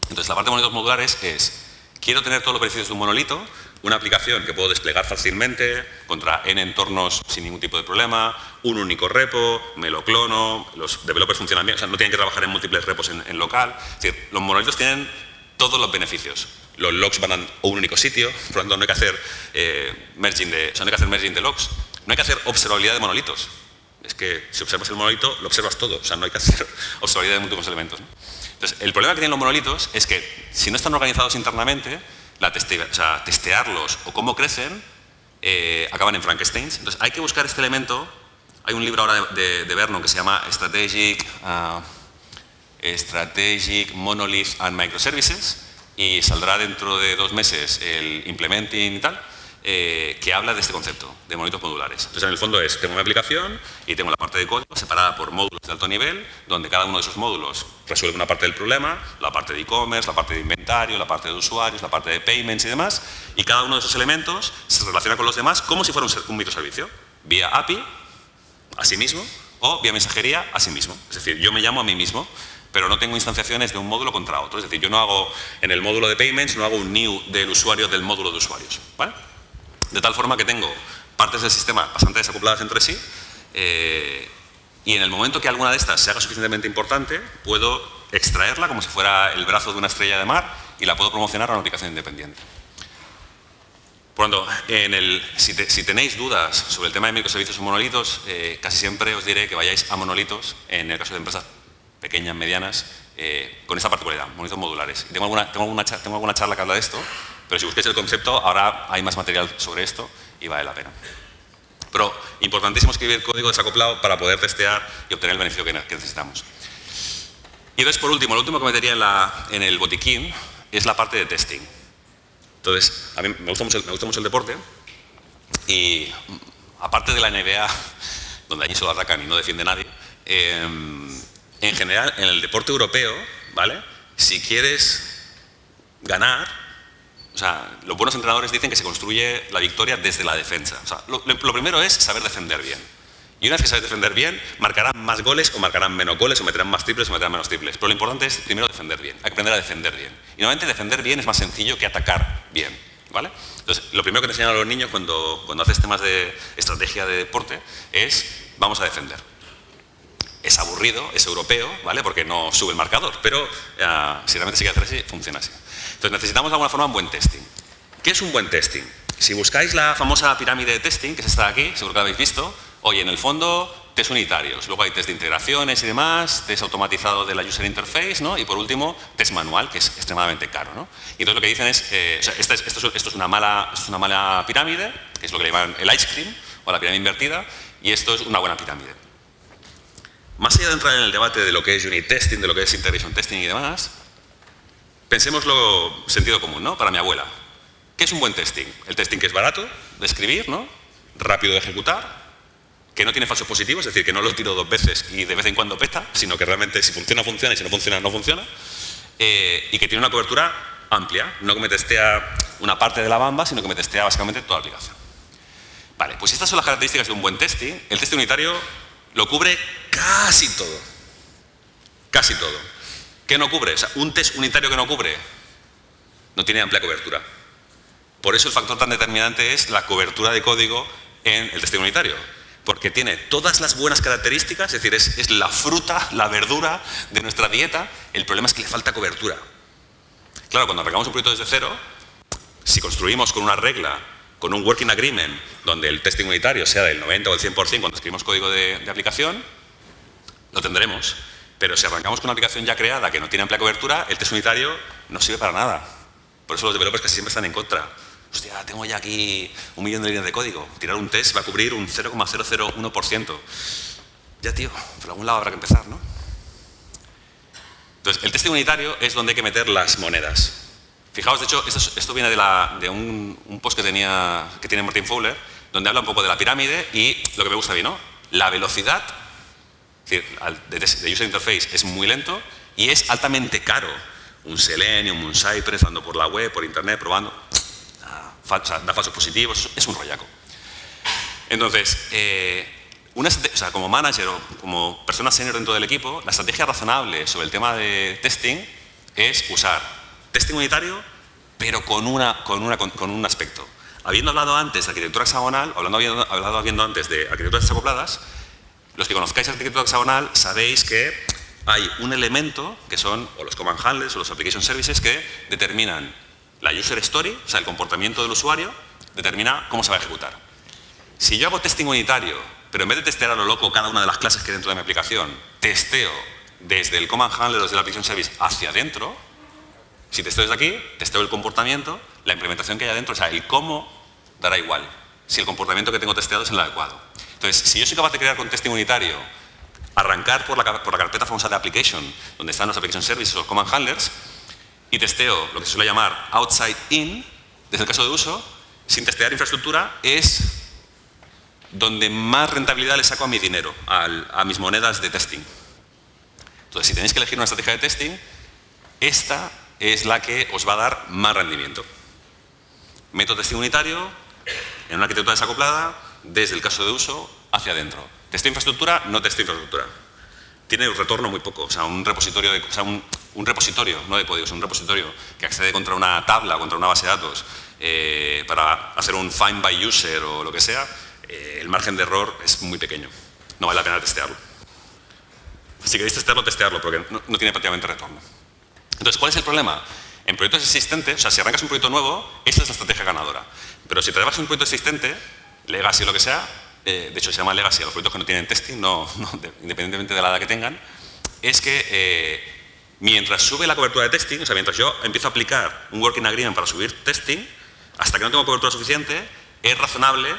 Entonces, la parte de monolitos modulares es, quiero tener todos los beneficios de un monolito, una aplicación que puedo desplegar fácilmente contra N entornos sin ningún tipo de problema, un único repo, me lo clono, los developers funcionan bien, o sea, no tienen que trabajar en múltiples repos en local. Es decir, los monolitos tienen todos los beneficios. Los logs van a un único sitio, por lo tanto no hay que hacer merging de logs. No hay que hacer observabilidad de monolitos. Es que si observas el monolito, lo observas todo. O sea, no hay que hacer observabilidad de múltiples elementos, ¿no? Entonces, el problema que tienen los monolitos es que si no están organizados internamente, testearlos o cómo crecen, acaban en Frankensteins. Entonces, hay que buscar este elemento. Hay un libro ahora de Vernon que se llama Strategic Monolith and Microservices, y saldrá dentro de 2 meses el Implementing y tal, que habla de este concepto, de monolitos modulares. Entonces, en el fondo tengo una aplicación y tengo la parte de código separada por módulos de alto nivel, donde cada uno de esos módulos resuelve una parte del problema, la parte de e-commerce, la parte de inventario, la parte de usuarios, la parte de payments y demás, y cada uno de esos elementos se relaciona con los demás como si fuera un microservicio, vía API, a sí mismo, o vía mensajería, a sí mismo. Es decir, yo me llamo a mí mismo, pero no tengo instanciaciones de un módulo contra otro. Es decir, yo no hago, en el módulo de payments, no hago un new del usuario del módulo de usuarios, ¿vale? De tal forma que tengo partes del sistema bastante desacopladas entre sí, y en el momento que alguna de estas se haga suficientemente importante, puedo extraerla como si fuera el brazo de una estrella de mar y la puedo promocionar a una aplicación independiente. Por lo tanto, si tenéis dudas sobre el tema de microservicios o monolitos, casi siempre os diré que vayáis a monolitos, en el caso de empresas pequeñas, medianas, con esta particularidad, monolitos modulares. Y tengo alguna charla que habla de esto, pero si busquáis el concepto, ahora hay más material sobre esto y vale la pena. Pero importantísimo escribir código desacoplado para poder testear y obtener el beneficio que necesitamos. Y entonces, por último, lo último que metería en el botiquín es la parte de testing. Entonces, a mí me gusta mucho el deporte y aparte de la NBA, donde allí solo atacan y no defiende nadie, en general, en el deporte europeo, ¿vale? Si quieres ganar, o sea, los buenos entrenadores dicen que se construye la victoria desde la defensa. O sea, lo primero es saber defender bien. Y una vez que sabes defender bien, marcarán más goles o marcarán menos goles o meterán más triples o meterán menos triples. Pero lo importante es primero defender bien. Hay que aprender a defender bien. Y normalmente defender bien es más sencillo que atacar bien, ¿vale? Entonces, lo primero que te enseñan a los niños cuando haces temas de estrategia de deporte es vamos a defender. Es aburrido, es europeo, ¿vale? Porque no sube el marcador, pero si realmente se quiere hacer así, funciona así. Entonces necesitamos de alguna forma un buen testing. ¿Qué es un buen testing? Si buscáis la famosa pirámide de testing, que es esta de aquí, seguro que la habéis visto, oye, en el fondo, test unitarios, luego hay test de integraciones y demás, test automatizado de la user interface, ¿no? Y por último, test manual, que es extremadamente caro, ¿no? Y entonces lo que dicen es, o sea, esto es una mala pirámide, que es lo que le llaman el ice cream, o la pirámide invertida, y esto es una buena pirámide. Más allá de entrar en el debate de lo que es unit testing, de lo que es integration testing y demás, pensémoslo sentido común, ¿no? Para mi abuela. ¿Qué es un buen testing? El testing que es barato de escribir, ¿no? Rápido de ejecutar, que no tiene falsos positivos, es decir, que no lo tiro 2 veces y de vez en cuando peta, sino que realmente si funciona, funciona y si no funciona, no funciona. Y que tiene una cobertura amplia, no que me testea una parte de la bamba, sino que me testea básicamente toda la aplicación. Vale, pues estas son las características de un buen testing. El testing unitario lo cubre casi todo. Casi todo. ¿Qué no cubre? O sea, un test unitario que no cubre no tiene amplia cobertura. Por eso el factor tan determinante es la cobertura de código en el testeo unitario. Porque tiene todas las buenas características, es decir, es la fruta, la verdura de nuestra dieta. El problema es que le falta cobertura. Claro, cuando arrancamos un proyecto desde cero, si construimos con una regla, con un working agreement, donde el testing unitario sea del 90 o del 100% cuando escribimos código de aplicación, lo tendremos. Pero si arrancamos con una aplicación ya creada que no tiene amplia cobertura, el test unitario no sirve para nada. Por eso los developers casi siempre están en contra. Hostia, tengo ya aquí 1 millón de líneas de código. Tirar un test va a cubrir un 0,001%. Ya, tío, por algún lado habrá que empezar, ¿no? Entonces, el testing unitario es donde hay que meter las monedas. Fijaos, de hecho, esto viene de un post que tiene Martin Fowler, donde habla un poco de la pirámide y lo que me gusta a mí, ¿no? La velocidad, es decir, de user interface es muy lento y es altamente caro. Un Selenium, un Cypress, andando por la web, por internet, probando, da falsos positivos, es un rollaco. Entonces, como manager o como persona senior dentro del equipo, la estrategia razonable sobre el tema de testing es usar testing unitario, pero con un aspecto. Habiendo hablado antes de arquitectura hexagonal, habiendo antes de arquitecturas desacopladas, los que conozcáis arquitectura hexagonal sabéis que hay un elemento que son o los command handlers o los application services que determinan la user story, o sea, el comportamiento del usuario, determina cómo se va a ejecutar. Si yo hago testing unitario, pero en vez de testear a lo loco cada una de las clases que hay dentro de mi aplicación, testeo desde el command handler o desde el application service hacia adentro, si testeo desde aquí, testeo el comportamiento, la implementación que hay adentro, o sea, el cómo dará igual, si el comportamiento que tengo testeado es el adecuado. Entonces, si yo soy capaz de crear con testing unitario, arrancar por la carpeta famosa de application, donde están los application services o los command handlers, y testeo lo que se suele llamar outside in, desde el caso de uso, sin testear infraestructura, es donde más rentabilidad le saco a mi dinero, a mis monedas de testing. Entonces, si tenéis que elegir una estrategia de testing, esta es la que os va a dar más rendimiento. Meto testing unitario en una arquitectura desacoplada, desde el caso de uso hacia adentro. Testeo infraestructura, no testeo infraestructura. Tiene un retorno muy poco, o sea, un repositorio, un repositorio, no de código, es un repositorio que accede contra una tabla, contra una base de datos, para hacer un find by user o lo que sea, el margen de error es muy pequeño. No vale la pena testearlo. Si queréis testearlo, porque no tiene prácticamente retorno. Entonces, ¿cuál es el problema? En proyectos existentes, o sea, si arrancas un proyecto nuevo, esta es la estrategia ganadora. Pero si te trabajas un proyecto existente, legacy o lo que sea, de hecho se llama legacy a los proyectos que no tienen testing, independientemente de la edad que tengan, es que mientras sube la cobertura de testing, o sea, mientras yo empiezo a aplicar un working agreement para subir testing, hasta que no tengo cobertura suficiente, es razonable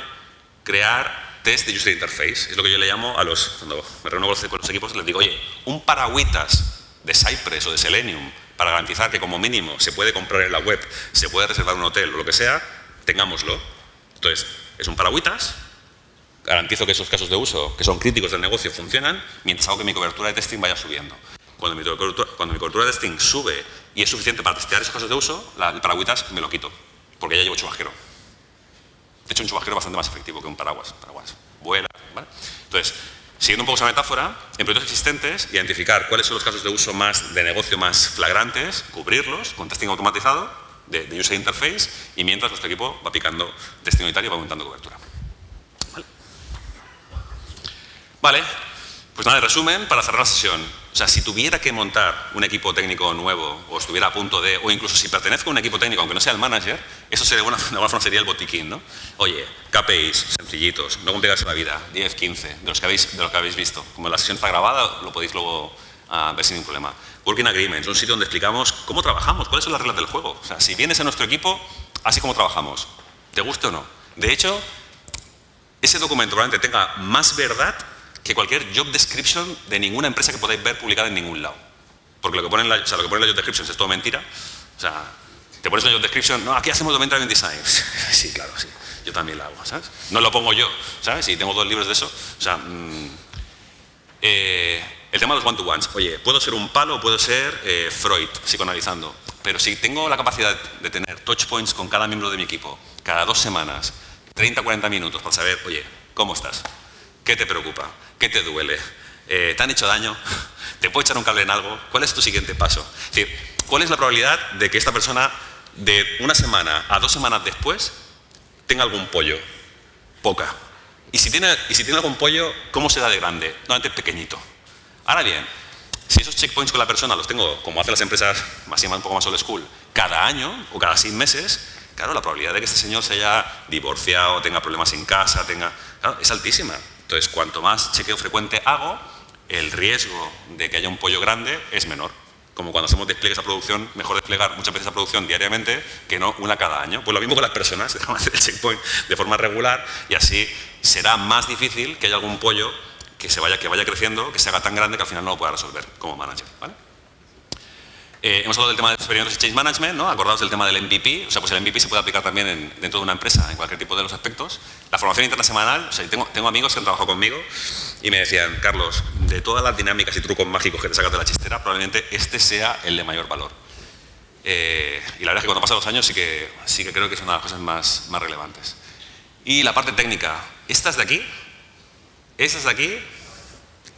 crear test de user interface. Es lo que yo le llamo cuando me reúno con los equipos, les digo, oye, un paragüitas de Cypress o de Selenium para garantizar que como mínimo se puede comprar en la web, se puede reservar un hotel o lo que sea, tengámoslo. Entonces, es un paragüitas, garantizo que esos casos de uso, que son críticos del negocio, funcionan, mientras hago que mi cobertura de testing vaya subiendo. Cuando mi cobertura de testing sube y es suficiente para testear esos casos de uso, el paragüitas me lo quito, porque ya llevo chubasquero. De hecho, un chubasquero es bastante más efectivo que un paraguas. Vuela, ¿vale? Entonces, siguiendo un poco esa metáfora, en proyectos existentes, identificar cuáles son los casos de uso de negocio más flagrantes, cubrirlos con testing automatizado de user interface y mientras nuestro equipo va picando testing unitario y va aumentando cobertura. Vale, pues nada, en resumen, para cerrar la sesión, o sea, si tuviera que montar un equipo técnico nuevo o estuviera a punto de, o incluso si pertenezco a un equipo técnico, aunque no sea el manager, eso sería de alguna forma sería el botiquín, ¿no? Oye, KPIs, sencillitos, no complicarse la vida, 10, 15, de los que habéis visto. Como la sesión está grabada, lo podéis luego ver sin ningún problema. Working Agreements, un sitio donde explicamos cómo trabajamos, cuáles son las reglas del juego. O sea, si vienes a nuestro equipo, así como trabajamos, te guste o no. De hecho, ese documento probablemente tenga más verdad que cualquier job description de ninguna empresa que podáis ver publicada en ningún lado. Porque lo que pone en la job description es todo mentira. O sea, te pones en la job description, no, aquí hacemos domain driven design. Sí, claro, sí. Yo también la hago, ¿sabes? No lo pongo yo, ¿sabes? Y tengo 2 libros de eso. O sea, el tema de los one-to-ones. Oye, puedo ser un palo o puedo ser Freud, psicoanalizando. Pero si tengo la capacidad de tener touch points con cada miembro de mi equipo, cada 2 semanas, 30 o 40 minutos para saber, oye, ¿cómo estás? ¿Qué te preocupa? ¿Qué te duele? ¿Te han hecho daño? te puede echar un cable en algo, ¿cuál es tu siguiente paso? Es decir, ¿cuál es la probabilidad de que esta persona de una semana a 2 semanas después tenga algún pollo? Poca. Y si tiene algún pollo, ¿cómo será de grande? Normalmente pequeñito. Ahora bien, si esos checkpoints con la persona los tengo, como hacen las empresas un poco más old school, cada año o cada 6 meses, claro, la probabilidad de que este señor se haya divorciado, tenga problemas en casa, claro, es altísima. Entonces, cuanto más chequeo frecuente hago, el riesgo de que haya un pollo grande es menor. Como cuando hacemos despliegues a producción, mejor desplegar muchas veces a producción diariamente que no una cada año. Pues lo mismo con las personas, dejamos hacer el checkpoint de forma regular y así será más difícil que haya algún pollo que vaya creciendo, que se haga tan grande que al final no lo pueda resolver como manager, ¿vale? Hemos hablado del tema de experiencias y change management, ¿no? Acordaos del tema del MVP, o sea, pues el MVP se puede aplicar también dentro de una empresa, en cualquier tipo de los aspectos. La formación interna semanal, o sea, tengo amigos que han trabajado conmigo y me decían, Carlos, de todas las dinámicas y trucos mágicos que te sacas de la chistera, probablemente este sea el de mayor valor. Y la verdad es que cuando pasan los años sí que creo que es una de las cosas más relevantes. Y la parte técnica, estas de aquí,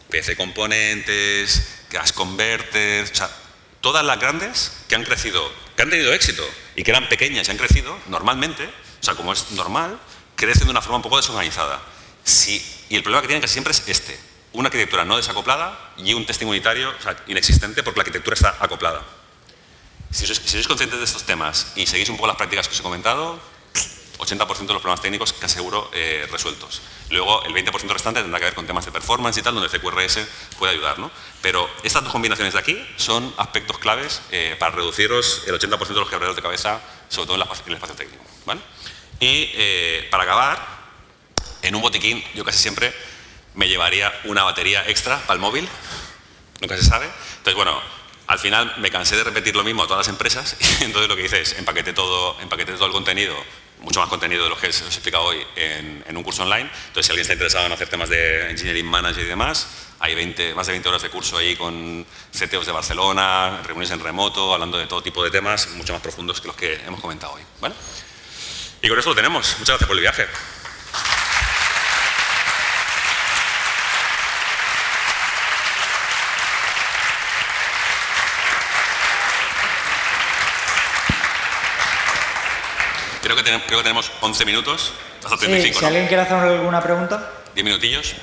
PC componentes, gas converters, o sea, todas las grandes que han crecido, que han tenido éxito y que eran pequeñas y han crecido, normalmente, o sea, como es normal, crecen de una forma un poco desorganizada. Y el problema que tienen casi siempre es una arquitectura no desacoplada y un testing unitario, o sea, inexistente porque la arquitectura está acoplada. Si sois conscientes de estos temas y seguís un poco las prácticas que os he comentado, 80% de los problemas técnicos que aseguro resueltos. Luego, el 20% restante tendrá que ver con temas de performance y tal, donde el CQRS puede ayudar, ¿no? Pero estas dos combinaciones de aquí son aspectos claves para reduciros el 80% de los quebraderos de cabeza, sobre todo en el espacio técnico, ¿vale? Y para acabar, en un botiquín, yo casi siempre me llevaría una batería extra para el móvil, nunca se sabe. Entonces, bueno, al final me cansé de repetir lo mismo a todas las empresas y entonces lo que hice es empaqueté todo el contenido, mucho más contenido de lo que os he explicado hoy en un curso online. Entonces, si alguien está interesado en hacer temas de Engineering Manager y demás, hay más de 20 horas de curso ahí con CTOs de Barcelona, reuniones en remoto, hablando de todo tipo de temas, mucho más profundos que los que hemos comentado hoy, ¿vale? Y con eso lo tenemos. Muchas gracias por el viaje. Creo que tenemos 11 minutos, hasta 35, sí, si ¿no? alguien quiere hacer alguna pregunta. 10 minutillos.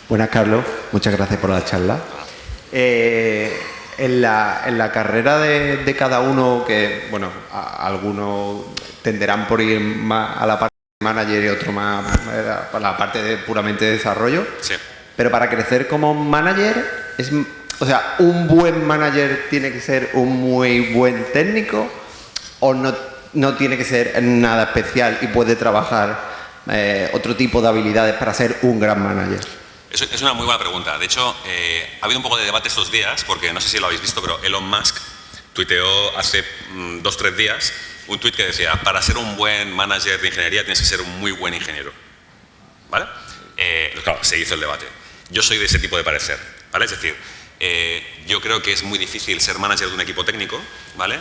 Buenas, Carlos. Muchas gracias por la charla. En la carrera de cada uno, que bueno, algunos tenderán por ir más a la parte de manager y otros más a la parte de puramente de desarrollo. Sí. Pero para crecer como manager, o sea, ¿un buen manager tiene que ser un muy buen técnico o no tiene que ser nada especial y puede trabajar otro tipo de habilidades para ser un gran manager? Es una muy buena pregunta. De hecho, ha habido un poco de debate estos días, porque no sé si lo habéis visto, pero Elon Musk tuiteó hace 2 o 3 días un tuit que decía, para ser un buen manager de ingeniería tienes que ser un muy buen ingeniero. ¿Vale? Claro, se hizo el debate. Yo soy de ese tipo de parecer, ¿vale? Es decir, yo creo que es muy difícil ser manager de un equipo técnico, ¿vale?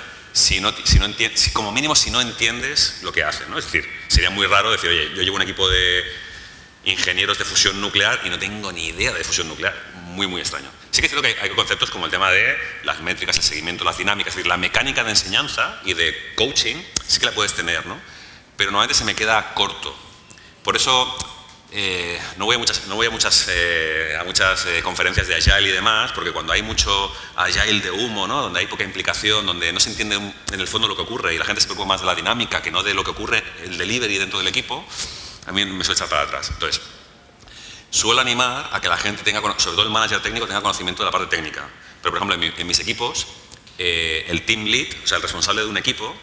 Como mínimo si no entiendes lo que hacen, ¿no? Es decir, sería muy raro decir, oye, yo llevo un equipo de ingenieros de fusión nuclear y no tengo ni idea de fusión nuclear. Muy, muy extraño. Sí que es cierto que hay conceptos como el tema de las métricas, el seguimiento, las dinámicas, es decir, la mecánica de enseñanza y de coaching sí que la puedes tener, ¿no? Pero normalmente se me queda corto. Por eso no voy a muchas conferencias de Agile y demás, porque cuando hay mucho Agile de humo, ¿no? Donde hay poca implicación, donde no se entiende en el fondo lo que ocurre y la gente se preocupa más de la dinámica que no de lo que ocurre, el delivery dentro del equipo, a mí me suele echar para atrás. Entonces, suelo animar a que la gente tenga, sobre todo el manager técnico, tenga conocimiento de la parte técnica. Pero, por ejemplo, en mis equipos, el team lead, o sea, el responsable de un equipo,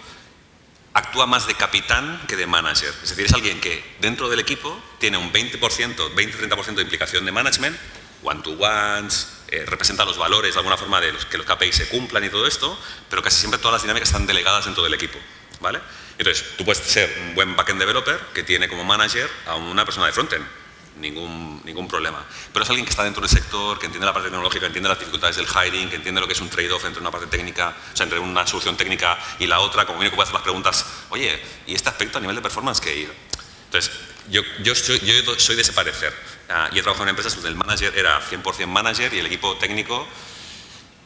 actúa más de capitán que de manager. Es decir, es alguien que dentro del equipo tiene un 20-30% de implicación de management, one-to-ones, representa los valores de alguna forma de que los KPIs se cumplan y todo esto, pero casi siempre todas las dinámicas están delegadas dentro del equipo, ¿vale? Entonces, tú puedes ser un buen backend developer que tiene como manager a una persona de frontend, ningún problema. Pero es alguien que está dentro del sector, que entiende la parte tecnológica, que entiende las dificultades del hiring, que entiende lo que es un trade-off entre una parte técnica, o sea, entre una solución técnica y la otra, como único puede hacer las preguntas, oye, ¿y este aspecto a nivel de performance qué? Entonces, yo soy de ese parecer. Y he trabajado en empresas donde el manager era 100% manager y el equipo técnico.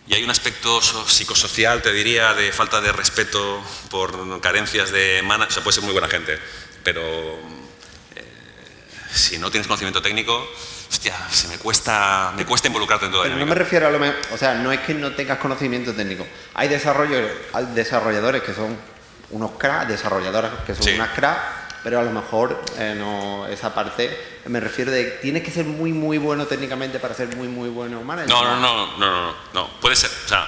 Y hay un aspecto psicosocial, te diría, de falta de respeto por carencias de manager. O sea, puede ser muy buena gente, pero si no tienes conocimiento técnico, hostia, me cuesta involucrarte en todo. Pero no me refiero a lo mejor, o sea, no es que no tengas conocimiento técnico. Hay desarrolladores que son unos cracks, desarrolladoras que son unas cracks, pero a lo mejor no, esa parte, me refiero de, tienes que ser muy, muy bueno técnicamente para ser muy, muy bueno manager. No, puede ser, o sea,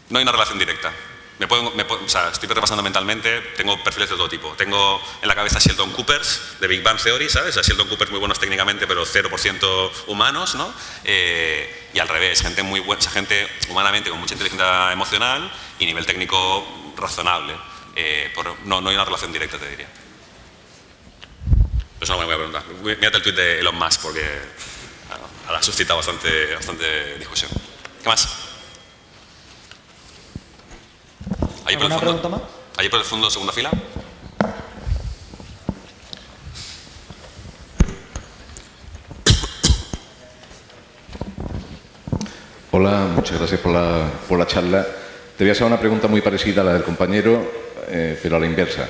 no hay una relación directa. O sea, estoy repasando mentalmente, tengo perfiles de todo tipo. Tengo en la cabeza Sheldon Coopers, de Big Bang Theory, ¿sabes? O sea, Sheldon Coopers muy buenos técnicamente, pero 0% humanos, ¿no? Y al revés, gente muy buena, gente humanamente con mucha inteligencia emocional y nivel técnico razonable. No hay una relación directa, te diría. Es una buena pregunta. Mírate el tuit de Elon Musk, porque ahora ha suscitado bastante discusión. ¿Qué más? ¿Alguna pregunta más? Allí por el fondo, segunda fila. Hola, muchas gracias por la charla. Te voy a hacer una pregunta muy parecida a la del compañero, pero a la inversa.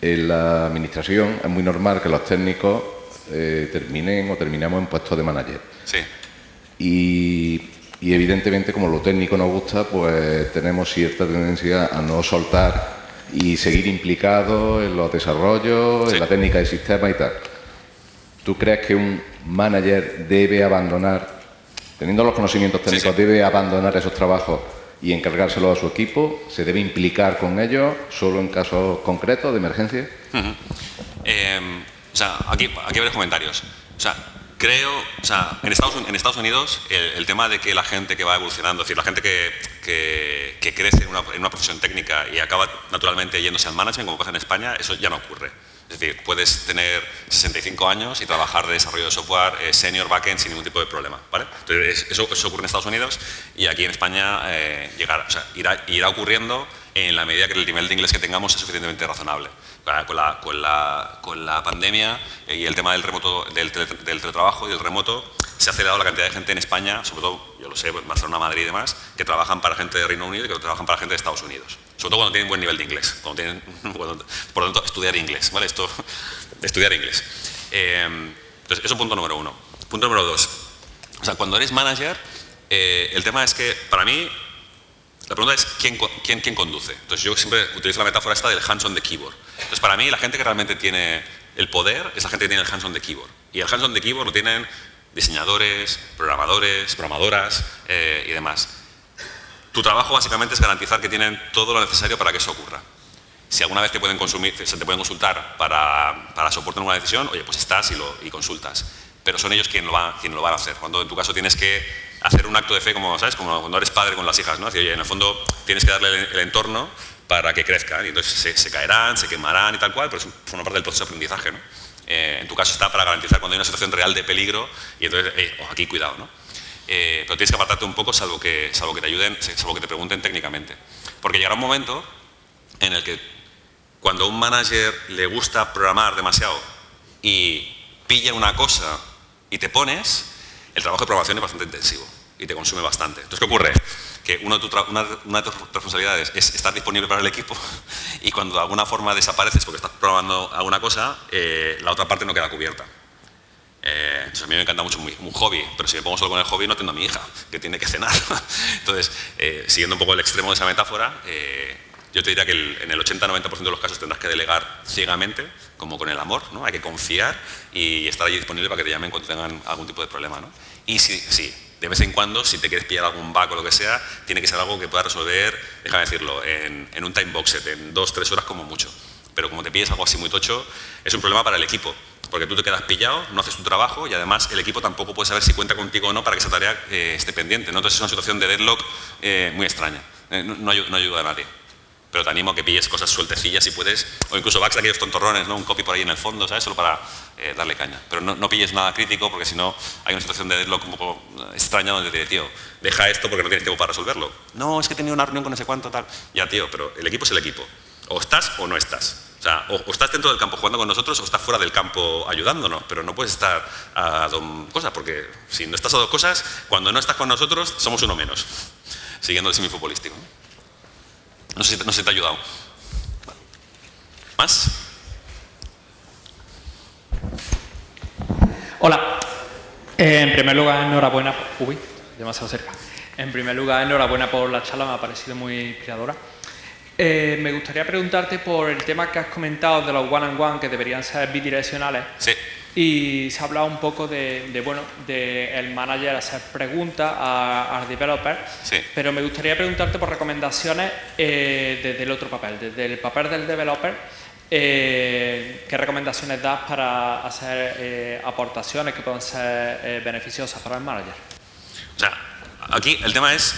En la administración es muy normal que los técnicos terminemos en puestos de manager. Sí. Y evidentemente, como lo técnico nos gusta, pues tenemos cierta tendencia a no soltar y seguir implicados en los desarrollos, en la técnica de sistema y tal. ¿Tú crees que un manager debe abandonar, teniendo los conocimientos técnicos, debe abandonar esos trabajos y encargárselo a su equipo? ¿Se debe implicar con ellos solo en casos concretos de emergencia? O sea, aquí hay varios comentarios. O sea, creo, o sea, en Estados Unidos el tema de que la gente que va evolucionando, es decir, la gente que crece en una profesión técnica y acaba naturalmente yéndose al management, como pasa en España, eso ya no ocurre. Es decir, puedes tener 65 años y trabajar de desarrollo de software senior backend sin ningún tipo de problema, ¿vale? Entonces, eso ocurre en Estados Unidos y aquí en España irá ocurriendo en la medida que el nivel de inglés que tengamos es suficientemente razonable. Con la pandemia y el tema del teletrabajo y del remoto, se ha acelerado la cantidad de gente en España, sobre todo, yo lo sé, Barcelona, Madrid y demás, que trabajan para gente de Reino Unido y que trabajan para gente de Estados Unidos. Sobre todo cuando tienen buen nivel de inglés, por lo tanto, estudiar inglés, ¿vale? Estudiar inglés. Entonces, eso es punto número uno. Punto número dos. O sea, cuando eres manager, el tema es que, para mí, la pregunta es ¿quién conduce? Entonces, yo siempre utilizo la metáfora esta del hands on the keyboard. Entonces, para mí, la gente que realmente tiene el poder es la gente que tiene el hands on the keyboard. Y el hands on the keyboard lo tienen diseñadores, programadores, programadoras y demás. Tu trabajo básicamente es garantizar que tienen todo lo necesario para que eso ocurra. Si alguna vez te pueden consultar para soporte en una decisión, oye, pues estás y consultas. Pero son ellos quienes lo van a hacer. Cuando en tu caso tienes que hacer un acto de fe, como ¿sabes? Como cuando eres padre con las hijas, ¿no? Es decir, oye, en el fondo tienes que darle el entorno para que crezcan. Y entonces se caerán, se quemarán y tal cual, pero es una parte del proceso de aprendizaje, ¿no? En tu caso está para garantizar cuando hay una situación real de peligro y entonces, aquí cuidado, ¿no? Pero tienes que apartarte un poco salvo que te ayuden, salvo que te pregunten técnicamente. Porque llegará un momento en el que cuando a un manager le gusta programar demasiado y pilla una cosa y te pones, el trabajo de programación es bastante intensivo y te consume bastante. Entonces, ¿qué ocurre? Que una de tus responsabilidades es estar disponible para el equipo y cuando de alguna forma desapareces porque estás programando alguna cosa, la otra parte no queda cubierta. Entonces a mí me encanta mucho un hobby, pero si me pongo solo con el hobby no atiendo a mi hija, que tiene que cenar. Entonces, siguiendo un poco el extremo de esa metáfora, yo te diría que en el 80-90% de los casos tendrás que delegar ciegamente, como con el amor, ¿no? Hay que confiar y estar allí disponible para que te llamen cuando tengan algún tipo de problema, ¿no? Y sí, de vez en cuando, si te quieres pillar algún bug o lo que sea, tiene que ser algo que puedas resolver, déjame decirlo, en un time box set, en 2-3 horas como mucho. Pero como te pilles algo así muy tocho, es un problema para el equipo. Porque tú te quedas pillado, no haces tu trabajo y además el equipo tampoco puede saber si cuenta contigo o no para que esa tarea esté pendiente, ¿no? Entonces es una situación de deadlock muy extraña. No ayuda a nadie. Pero te animo a que pilles cosas sueltecillas si puedes, o incluso backs de aquellos tontorrones, ¿no? Un copy por ahí en el fondo, ¿sabes? Solo para darle caña. Pero no pilles nada crítico porque si no hay una situación de deadlock un poco extraña donde te dice, tío, deja esto porque no tienes tiempo para resolverlo. No, es que he tenido una reunión con no sé cuánto, tal. Ya, tío, pero el equipo es el equipo. O estás o no estás. O sea, o estás dentro del campo jugando con nosotros o estás fuera del campo ayudándonos, pero no puedes estar a dos cosas, porque si no estás a dos cosas, cuando no estás con nosotros, somos uno menos, siguiendo el semifutbolístico. No sé si te ha ayudado. ¿Más? Hola. En primer lugar, enhorabuena. Uy, demasiado cerca. En primer lugar, enhorabuena por la charla, me ha parecido muy inspiradora. Me gustaría preguntarte por el tema que has comentado de los one-on-one que deberían ser bidireccionales. Sí. Y se ha hablado un poco de el manager hacer preguntas al developer. Sí. Pero me gustaría preguntarte por recomendaciones desde el otro papel, desde el papel del developer. ¿Qué recomendaciones das para hacer aportaciones que puedan ser beneficiosas para el manager? O sea, aquí el tema es,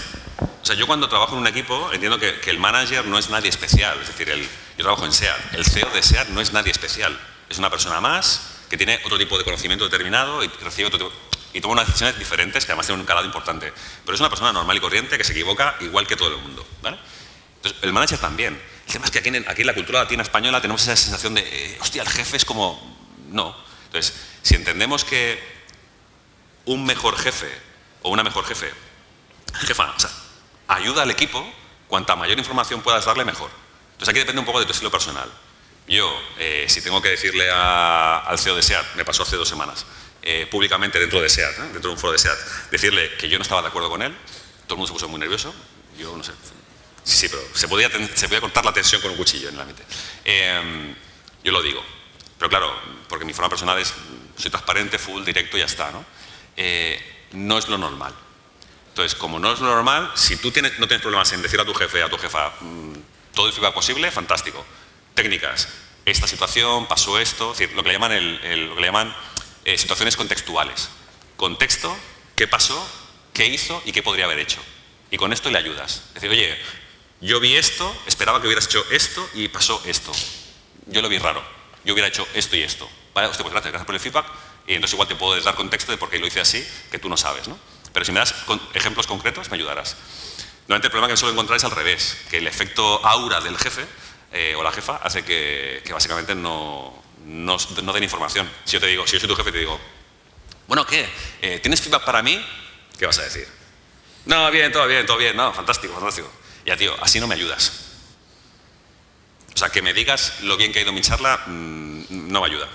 o sea, yo cuando trabajo en un equipo entiendo que el manager no es nadie especial, es decir, yo trabajo en SEAT, el CEO de SEAT no es nadie especial, es una persona más que tiene otro tipo de conocimiento determinado y recibe otro tipo, y toma unas decisiones diferentes que además tienen un calado importante, pero es una persona normal y corriente que se equivoca igual que todo el mundo, ¿vale? Entonces, el manager también. El tema es que aquí en la cultura latina española tenemos esa sensación de, hostia, el jefe es como... No. Entonces, si entendemos que un mejor jefe o una mejor jefa, o sea, ayuda al equipo, cuanta mayor información puedas darle, mejor. Entonces, aquí depende un poco de tu estilo personal. Yo, si tengo que decirle al CEO de SEAT, me pasó hace 2 semanas, públicamente dentro de SEAT, dentro de un foro de SEAT, decirle que yo no estaba de acuerdo con él, todo el mundo se puso muy nervioso, yo no sé... Sí, pero se podía cortar la tensión con un cuchillo en la mente. Yo lo digo. Pero claro, porque mi forma personal es, soy transparente, full, directo y ya está, ¿no? No es lo normal. Entonces, como no es lo normal, si tú no tienes problemas en decir a tu jefe, a tu jefa, todo el feedback posible, fantástico. Técnicas. Esta situación, pasó esto, es decir, lo que le llaman situaciones contextuales. Contexto, qué pasó, qué hizo y qué podría haber hecho. Y con esto le ayudas. Es decir, oye, yo vi esto, esperaba que hubieras hecho esto y pasó esto. Yo lo vi raro. Yo hubiera hecho esto y esto. ¿Vale? Hostia, pues gracias por el feedback. Y entonces igual te puedo dar contexto de por qué lo hice así, que tú no sabes, ¿no? Pero si me das ejemplos concretos, me ayudarás. Normalmente el problema que suelo encontrar es al revés, que el efecto aura del jefe o la jefa hace que básicamente no den información. Si yo soy tu jefe y te digo, bueno, ¿qué? ¿Tienes feedback para mí? ¿Qué vas a decir? No, bien, todo bien, todo bien. No, fantástico, fantástico. Ya, tío, así no me ayudas. O sea, que me digas lo bien que ha ido mi charla no me ayuda.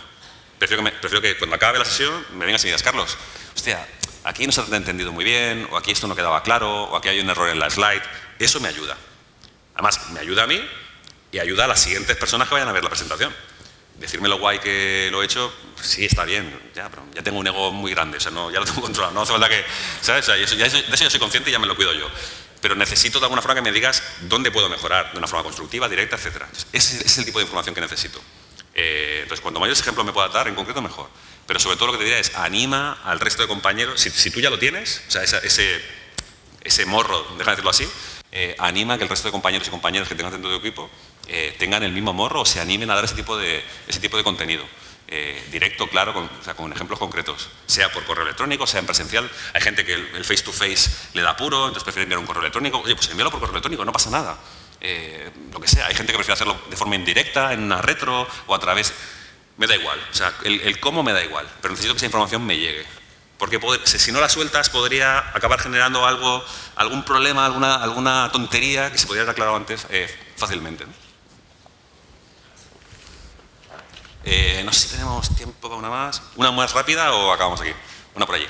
Prefiero que cuando acabe la sesión me vengas y me digas, Carlos, hostia, aquí no se ha entendido muy bien, o aquí esto no quedaba claro, o aquí hay un error en la slide. Eso me ayuda. Además, me ayuda a mí y ayuda a las siguientes personas que vayan a ver la presentación. Decirme lo guay que lo he hecho, sí, está bien, ya, pero ya tengo un ego muy grande, o sea, ya lo tengo controlado, no hace falta que, ¿sabes? O sea, de eso yo soy consciente y ya me lo cuido yo. Pero necesito de alguna forma que me digas dónde puedo mejorar, de una forma constructiva, directa, etc. Ese es el tipo de información que necesito. Entonces, cuanto mayores ejemplos me puedas dar, en concreto, mejor. Pero sobre todo lo que te diría es, anima al resto de compañeros, si tú ya lo tienes, o sea, ese morro, déjame decirlo así, anima a que el resto de compañeros y compañeras que tengas dentro de tu equipo tengan el mismo morro o se animen a dar ese tipo de contenido. Directo, claro, con ejemplos concretos, sea por correo electrónico, sea en presencial. Hay gente que el face to face le da apuro, entonces prefiere enviar un correo electrónico. Oye, pues envíalo por correo electrónico, no pasa nada. Lo que sea, hay gente que prefiere hacerlo de forma indirecta, en una retro o a través... Me da igual, o sea, el cómo me da igual, pero necesito que esa información me llegue. Porque si no la sueltas podría acabar generando algún problema, alguna tontería que se podría haber aclarado antes fácilmente, ¿no? No sé si tenemos tiempo para una más. ¿Una más rápida o acabamos aquí? Una por allí.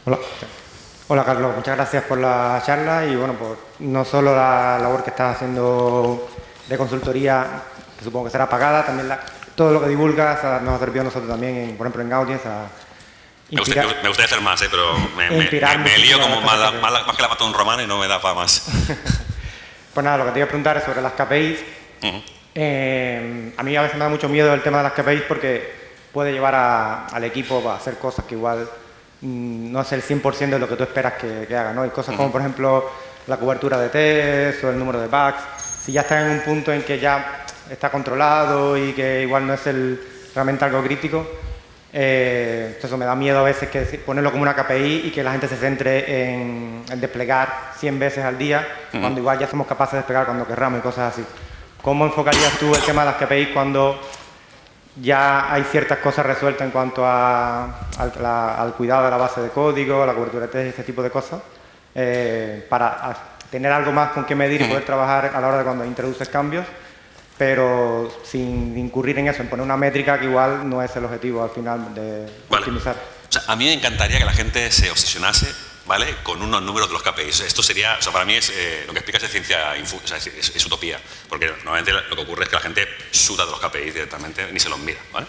Hola. Hola Carlos, muchas gracias por la charla y bueno, pues no solo la labor que estás haciendo de consultoría, que supongo que será pagada, también todo lo que divulgas nos ha servido a nosotros también, por ejemplo en Audience, me gustaría hacer más, pero me lío como más que la mató un romano y no me da para más. Pues nada, lo que te iba a preguntar es sobre las KPIs. A mí a veces me da mucho miedo el tema de las KPIs porque puede llevar al equipo a hacer cosas que igual no es el 100% de lo que tú esperas que haga, ¿no? Hay cosas como, por ejemplo, la cobertura de test o el número de bugs. Si ya estás en un punto en que ya está controlado y que igual no es realmente algo crítico, eso me da miedo a veces que ponerlo como una KPI y que la gente se centre en desplegar 100 veces al día, cuando igual ya somos capaces de desplegar cuando querramos y cosas así. ¿Cómo enfocarías tú el tema de las KPIs cuando ya hay ciertas cosas resueltas en cuanto al cuidado de la base de código, la cobertura de test y ese tipo de cosas, para tener algo más con qué medir y poder trabajar a la hora de cuando introduces cambios, pero sin incurrir en eso, en poner una métrica que igual no es el objetivo al final de optimizar? O sea, a mí me encantaría que la gente se obsesionase, ¿vale?, con unos números de los KPIs. Esto sería, o sea, para mí es, lo que explicas es ciencia, o sea, es utopía, porque normalmente lo que ocurre es que la gente suda de los KPIs directamente, ni se los mira, ¿vale?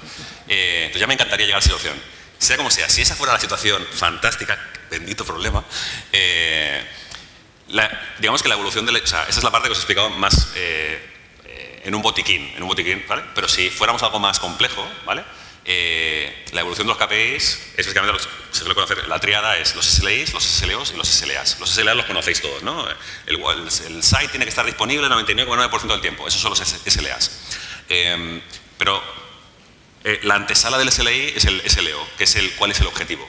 Entonces ya me encantaría llegar a esa situación. Sea como sea, si esa fuera la situación fantástica, bendito problema, digamos que la evolución o sea, esa es la parte que os he explicado más en un botiquín, ¿vale? Pero si fuéramos algo más complejo, ¿vale?, la evolución de los KPIs es básicamente, se suele conocer, la tríada es los SLIs, los SLOs y los SLAs. Los SLAs los conocéis todos, ¿no? El site tiene que estar disponible el 99,9% del tiempo. Esos son los SLAs. Pero la antesala del SLI es el SLO, que es cuál es el objetivo.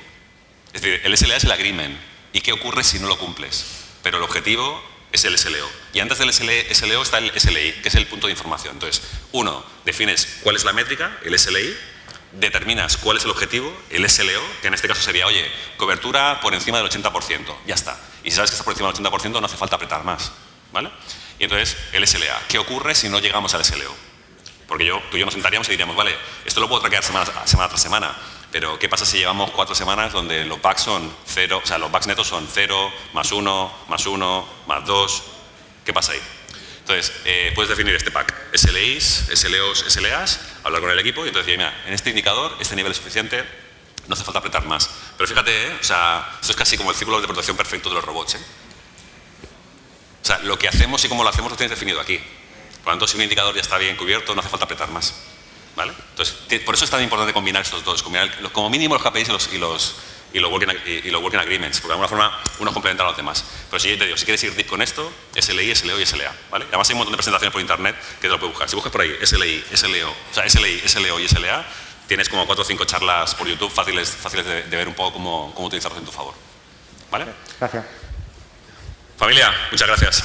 Es decir, el SLA es el agreement. ¿Y qué ocurre si no lo cumples? Pero el objetivo es el SLO. Y antes del SLO está el SLI, que es el punto de información. Entonces, uno, defines cuál es la métrica, el SLI, determinas cuál es el objetivo, el SLO, que en este caso sería, oye, cobertura por encima del 80%, ya está. Y si sabes que está por encima del 80%, no hace falta apretar más, ¿vale? Y entonces, el SLA, ¿qué ocurre si no llegamos al SLO? Porque tú y yo nos sentaríamos y diríamos, vale, esto lo puedo traquear semana tras semana, pero ¿qué pasa si llevamos 4 semanas donde los bugs son 0, o sea, los bugs netos son 0, más 1, más 1, más 2? ¿Qué pasa ahí? Entonces, puedes definir este pack, SLIs, SLOs, SLAs, hablar con el equipo y entonces decir, mira, en este indicador, este nivel es suficiente, no hace falta apretar más. Pero fíjate, o sea, esto es casi como el círculo de protección perfecto de los robots, O sea, lo que hacemos y cómo lo hacemos lo tienes definido aquí. Por lo tanto, si un indicador ya está bien cubierto, no hace falta apretar más, ¿vale? Entonces, por eso es tan importante combinar estos dos, combinar como mínimo los KPIs y los working agreements, porque de alguna forma uno complementa a los demás. Pero si yo te digo, si quieres ir deep con esto, SLI, SLO y SLA, ¿vale? Además hay un montón de presentaciones por internet que te lo puedes buscar. Si buscas por ahí SLI, SLO, o sea, SLI, SLO y SLA, tienes como 4 o 5 charlas por YouTube fáciles de ver un poco cómo utilizarlos en tu favor, ¿vale? Gracias. Familia, muchas gracias.